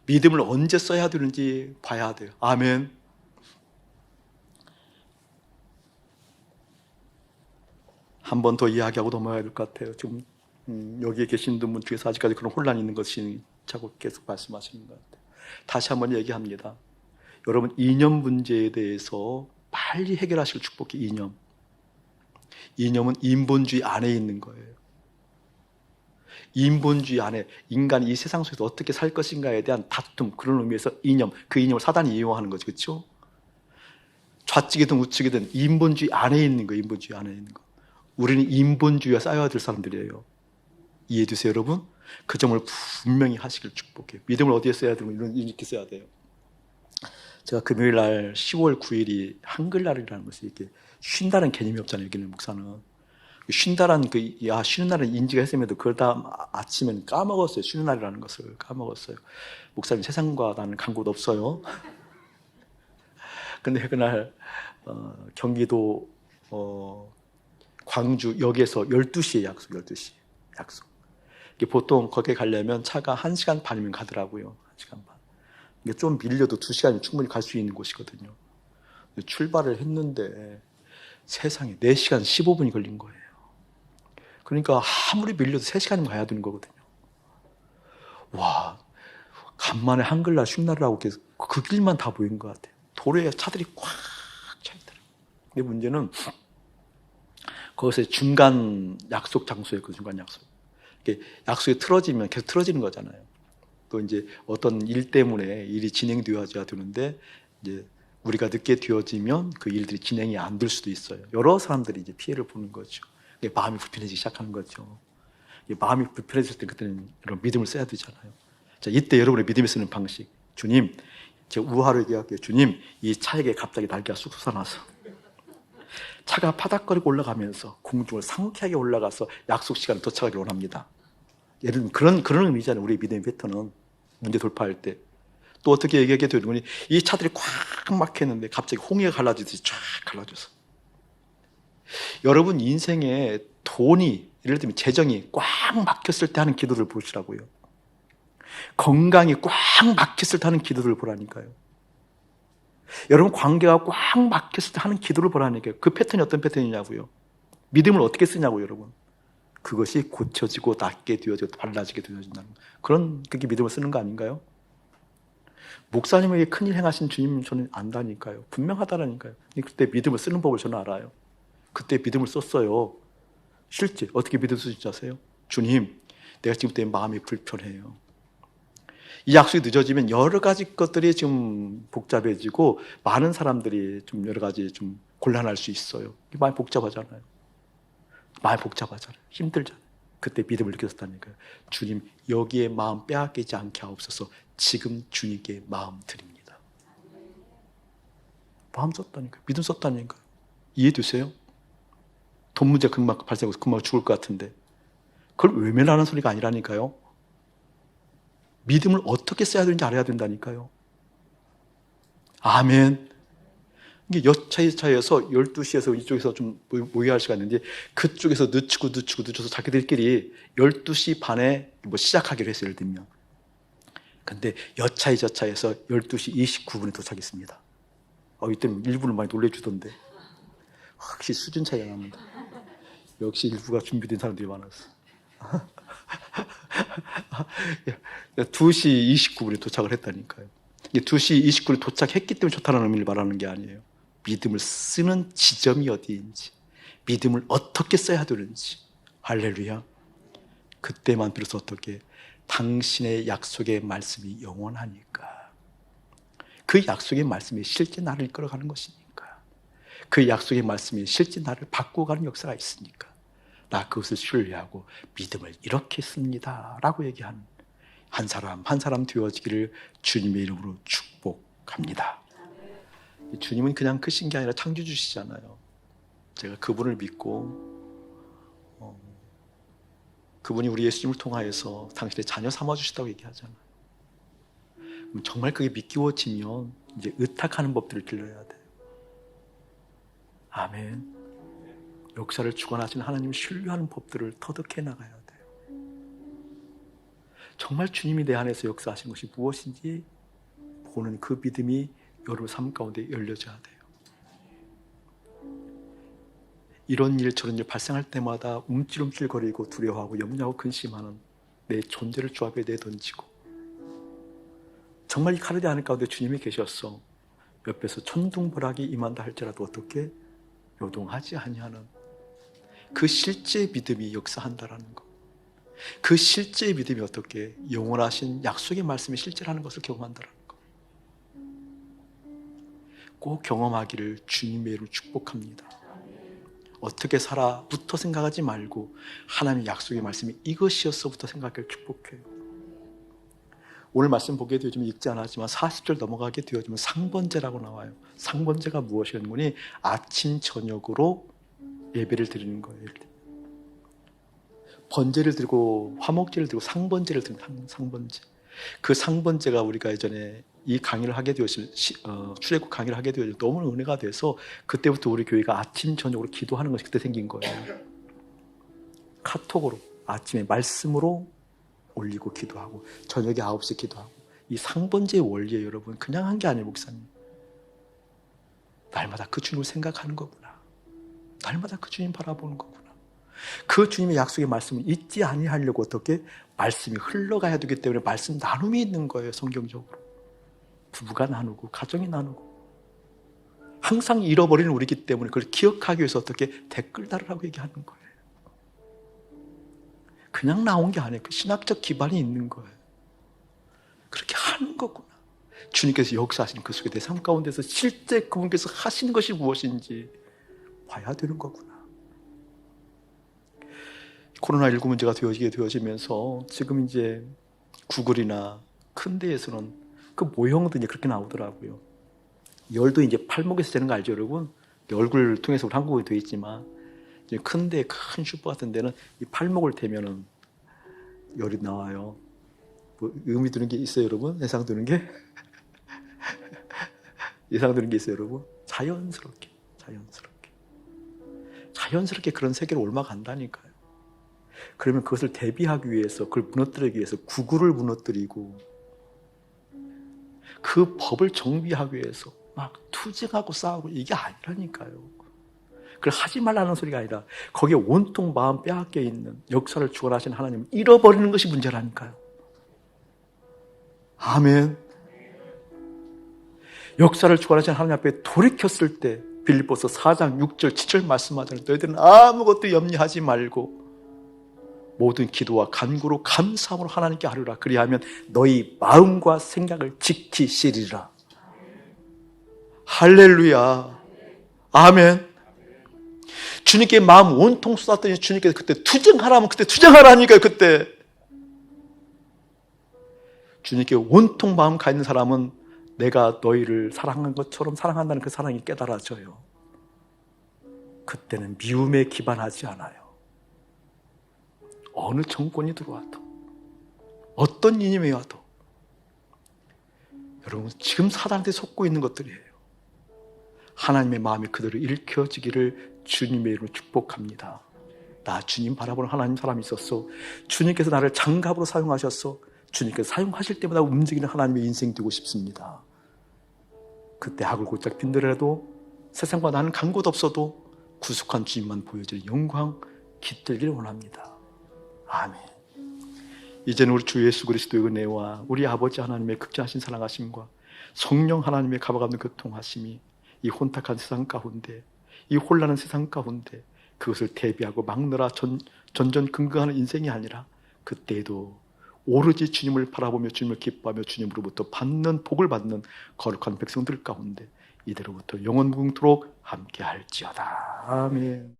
믿음을 언제 써야 되는지 봐야 돼요. 아멘. 한 번 더 이야기하고 넘어가야 될 것 같아요. 지금 여기에 계신 분 중에서 아직까지 그런 혼란이 있는 것이 자꾸 계속 말씀하시는 것 같아요. 다시 한번 얘기합니다. 여러분, 이념 문제에 대해서 빨리 해결하실 축복이 이념. 이념은 인본주의 안에 있는 거예요. 인본주의 안에 인간이 이 세상 속에서 어떻게 살 것인가에 대한 다툼, 그런 의미에서 이념, 그 이념을 사단이 이용하는 거죠. 그렇죠? 좌측이든 우측이든 인본주의 안에 있는 거예요. 인본주의 안에 있는 거. 우리는 인본주의가 쌓여야 될 사람들이에요. 이해해 주세요, 여러분? 그 점을 분명히 하시길 축복해요. 믿음을 어디에 써야 되면 이렇게 써야 돼요. 제가 금요일 날 10월 9일이 한글날이라는 것이 이렇게 쉰다는 개념이 없잖아요. 여기는 목사는 쉰다라는 쉬는 날은 인지가 했음에도 그 다음 아침엔 까먹었어요. 쉬는 날이라는 것을 까먹었어요. 목사님, 세상과 나는 간 곳 없어요. 근데 그날 경기도 광주역에서 12시에 약속. 12시 약속. 보통 거기에 가려면 차가 1시간 반이면 가더라고요. 1시간 반. 이게 좀 밀려도 2시간이면 충분히 갈 수 있는 곳이거든요. 출발을 했는데 세상에 4시간 15분이 걸린 거예요. 그러니까 아무리 밀려도 3시간이면 가야 되는 거거든요. 와, 간만에 한글날 쉰 날이라고 그 길만 다 보인 것 같아요. 도로에 차들이 꽉 차 있더라고요. 근데 문제는 거기서 중간 약속 장소였거든요. 중간 약속. 약속이 틀어지면 계속 틀어지는 거잖아요. 또 이제 어떤 일 때문에 일이 진행되어져야 되는데 이제 우리가 늦게 되어지면 그 일들이 진행이 안 될 수도 있어요. 여러 사람들이 이제 피해를 보는 거죠. 마음이 불편해지기 시작하는 거죠. 마음이 불편해질 때 그때는 여러분 믿음을 써야 되잖아요. 자, 이때 여러분의 믿음이 쓰는 방식. 주님, 제가 우화로 얘기할게요. 주님, 이 차에게 갑자기 날개가 쑥 솟아나서 차가 파닥거리고 올라가면서 공중을 상쾌하게 올라가서 약속 시간에 도착하기를 원합니다. 예를 들면 그런 의미잖아요. 우리의 믿음의 패턴은 문제 돌파할 때. 또 어떻게 얘기하게 되는 거니? 이 차들이 꽉 막혔는데 갑자기 홍해가 갈라지듯이 쫙 갈라져서. 여러분 인생에 돈이, 예를 들면 재정이 꽉 막혔을 때 하는 기도를 보시라고요. 건강이 꽉 막혔을 때 하는 기도를 보라니까요. 여러분 관계가 꽉 막혔을 때 하는 기도를 보라니까요. 그 패턴이 어떤 패턴이냐고요. 믿음을 어떻게 쓰냐고요, 여러분. 그것이 고쳐지고 낫게 되어지고 달라지게 되어진다는 그게 믿음을 쓰는 거 아닌가요? 목사님에게 큰일 행하신 주님 저는 안다니까요. 분명하다라니까요. 그때 믿음을 쓰는 법을 저는 알아요. 그때 믿음을 썼어요. 실제 어떻게 믿음 쓰는지 아세요? 주님, 내가 지금 때문에 마음이 불편해요. 이 약속이 늦어지면 여러 가지 것들이 좀 복잡해지고 많은 사람들이 좀 여러 가지 좀 곤란할 수 있어요. 많이 복잡하잖아요. 힘들잖아요. 그때 믿음을 느꼈다니까요. 주님, 여기에 마음 빼앗기지 않게 하옵소서. 지금 주님께 마음 드립니다. 마음 썼다니까요. 믿음 썼다니까요. 이해되세요? 돈 문제 금방 발생하고 금방 죽을 것 같은데 그걸 외면하는 소리가 아니라니까요. 믿음을 어떻게 써야 되는지 알아야 된다니까요. 아멘. 이게 여차에서 12시에서 이쪽에서 좀 모여야 할 시간 있는데 그쪽에서 늦춰서 자기들끼리 12시 반에 시작하기로 했어요. 예를 들면. 근데 여차에서 12시 29분에 도착했습니다. 이때는 일부는 많이 놀래주던데 확실히 수준 차이가 납니다. 역시 일부가 준비된 사람들이 많았어. 2시 29분에 도착을 했다니까요. 2시 29분에 도착했기 때문에 좋다는 의미를 말하는 게 아니에요. 믿음을 쓰는 지점이 어디인지, 믿음을 어떻게 써야 되는지. 할렐루야. 그때만 비로소 어떻게 당신의 약속의 말씀이 영원하니까. 그 약속의 말씀이 실제 나를 이끌어가는 것이니까. 그 약속의 말씀이 실제 나를 바꾸어가는 역사가 있으니까. 나 그것을 신뢰하고 믿음을 이렇게 씁니다 라고 얘기하는 한 사람 되어지기를 주님의 이름으로 축복합니다. 주님은 그냥 크신 게 아니라 창조주시잖아요. 제가 그분을 믿고 그분이 우리 예수님을 통하여서 당신의 자녀 삼아주시다고 얘기하잖아요. 그럼 정말 그게 믿기워지면 이제 의탁하는 법들을 길러야 돼요. 아멘. 역사를 주관하신 하나님을 신뢰하는 법들을 터득해 나가야 돼요. 정말 주님이 내 안에서 역사하신 것이 무엇인지 보는 그 믿음이 여러분 삶 가운데 열려져야 돼요. 이런 일 저런 일 발생할 때마다 움찔움찔거리고 두려워하고 염려하고 근심하는 내 존재를 주 앞에 내던지고, 정말 이 카르디 안을 가운데 주님이 계셨어. 옆에서 천둥벌락이 임한다 할지라도 어떻게 요동하지 아니하는 그 실제의 믿음이 역사한다라는 것. 그 실제의 믿음이 어떻게 영원하신 약속의 말씀이 실제라는 것을 경험한다라는 것. 꼭 경험하기를 주님의 이름으로 축복합니다. 어떻게 살아부터 생각하지 말고 하나님의 약속의 말씀이 이것이었어부터 생각하기를 축복해요. 오늘 말씀 보게 되어지면 읽지 않았지만 40절 넘어가게 되어지면 상번제라고 나와요. 상번제가 무엇이었느니 아침 저녁으로 예배를 드리는 거예요. 번제를 들고 화목제를 들고 상번제를 드리는 상번제. 그 상번제가 우리가 예전에 이 강의를 하게 되었을 출애굽 강의를 하게 되었을 너무 은혜가 돼서 그때부터 우리 교회가 아침 저녁으로 기도하는 것이 그때 생긴 거예요. 카톡으로 아침에 말씀으로 올리고 기도하고 저녁에 9시 기도하고. 이 상번제의 원리에 여러분 그냥 한 게 아니에요. 목사님, 날마다 그 주님을 생각하는 거구나. 날마다 그 주님 바라보는 거구나. 그 주님의 약속의 말씀을 잊지 아니하려고 어떻게 말씀이 흘러가야 되기 때문에 말씀 나눔이 있는 거예요. 성경적으로 부부가 나누고 가정이 나누고. 항상 잃어버리는 우리이기 때문에 그걸 기억하기 위해서 어떻게 댓글 달으라고 얘기하는 거예요. 그냥 나온 게 아니에요. 그 신학적 기반이 있는 거예요. 그렇게 하는 거구나. 주님께서 역사하시는 그 속에 내 삶 가운데서 실제 그분께서 하시는 것이 무엇인지 봐야 되는 거구나. 코로나19 문제가 되어지면서 지금 이제 구글이나 큰 데에서는 그 모형들이 그렇게 나오더라고요. 열도 이제 팔목에서 되는 거 알죠, 여러분? 얼굴을 통해서 우리 한국에 되어 있지만 이제 큰데 큰 슈퍼 같은 데는 이 팔목을 대면은 열이 나와요. 뭐 의미 드는 게 있어요, 여러분? 예상 드는 게? 예상 드는 게 있어요, 여러분? 자연스럽게 그런 세계로 올라간다니까요. 그러면 그것을 대비하기 위해서, 그걸 무너뜨리기 위해서 구글을 무너뜨리고 그 법을 정비하기 위해서 막 투쟁하고 싸우고 이게 아니라니까요. 그걸 하지 말라는 소리가 아니라 거기에 온통 마음 빼앗겨 있는 역사를 주관하신 하나님을 잃어버리는 것이 문제라니까요. 아멘. 역사를 주관하신 하나님 앞에 돌이켰을 때 빌립보서 4장 6절 7절 말씀하잖아요. 너희들은 아무것도 염려하지 말고 모든 기도와 간구로 감사함으로 하나님께 아뢰라. 그리하면 너희 마음과 생각을 지키시리라. 할렐루야. 아멘. 주님께 마음 온통 쏟았더니 주님께서 그때 투쟁하라면 그때 투쟁하라니까요. 그때 주님께 온통 마음 가 있는 사람은 내가 너희를 사랑한 것처럼 사랑한다는 그 사랑이 깨달아져요. 그때는 미움에 기반하지 않아요. 어느 정권이 들어와도 어떤 이념이 와도 여러분 지금 사단한테 속고 있는 것들이에요. 하나님의 마음이 그대로 일켜지기를 주님의 이름으로 축복합니다. 나 주님 바라보는 하나님 사람이 있었어. 주님께서 나를 장갑으로 사용하셨어. 주님께서 사용하실 때마다 움직이는 하나님의 인생 되고 싶습니다. 그때 학을 곧잘 빈들어도 세상과 나는 간 곳 없어도 구속한 주님만 보여줄 영광 깃들기를 원합니다. 아멘. 이제는 우리 주 예수 그리스도의 은혜와 우리 아버지 하나님의 극진하신 사랑하심과 성령 하나님의 가봐가는 교통하심이 이 혼탁한 세상 가운데, 이 혼란한 세상 가운데 그것을 대비하고 막느라 전전긍긍하는 인생이 아니라 그때에도 오로지 주님을 바라보며 주님을 기뻐하며 주님으로부터 받는 복을 받는 거룩한 백성들 가운데 이대로부터 영원무궁토록 함께할지어다. 아멘.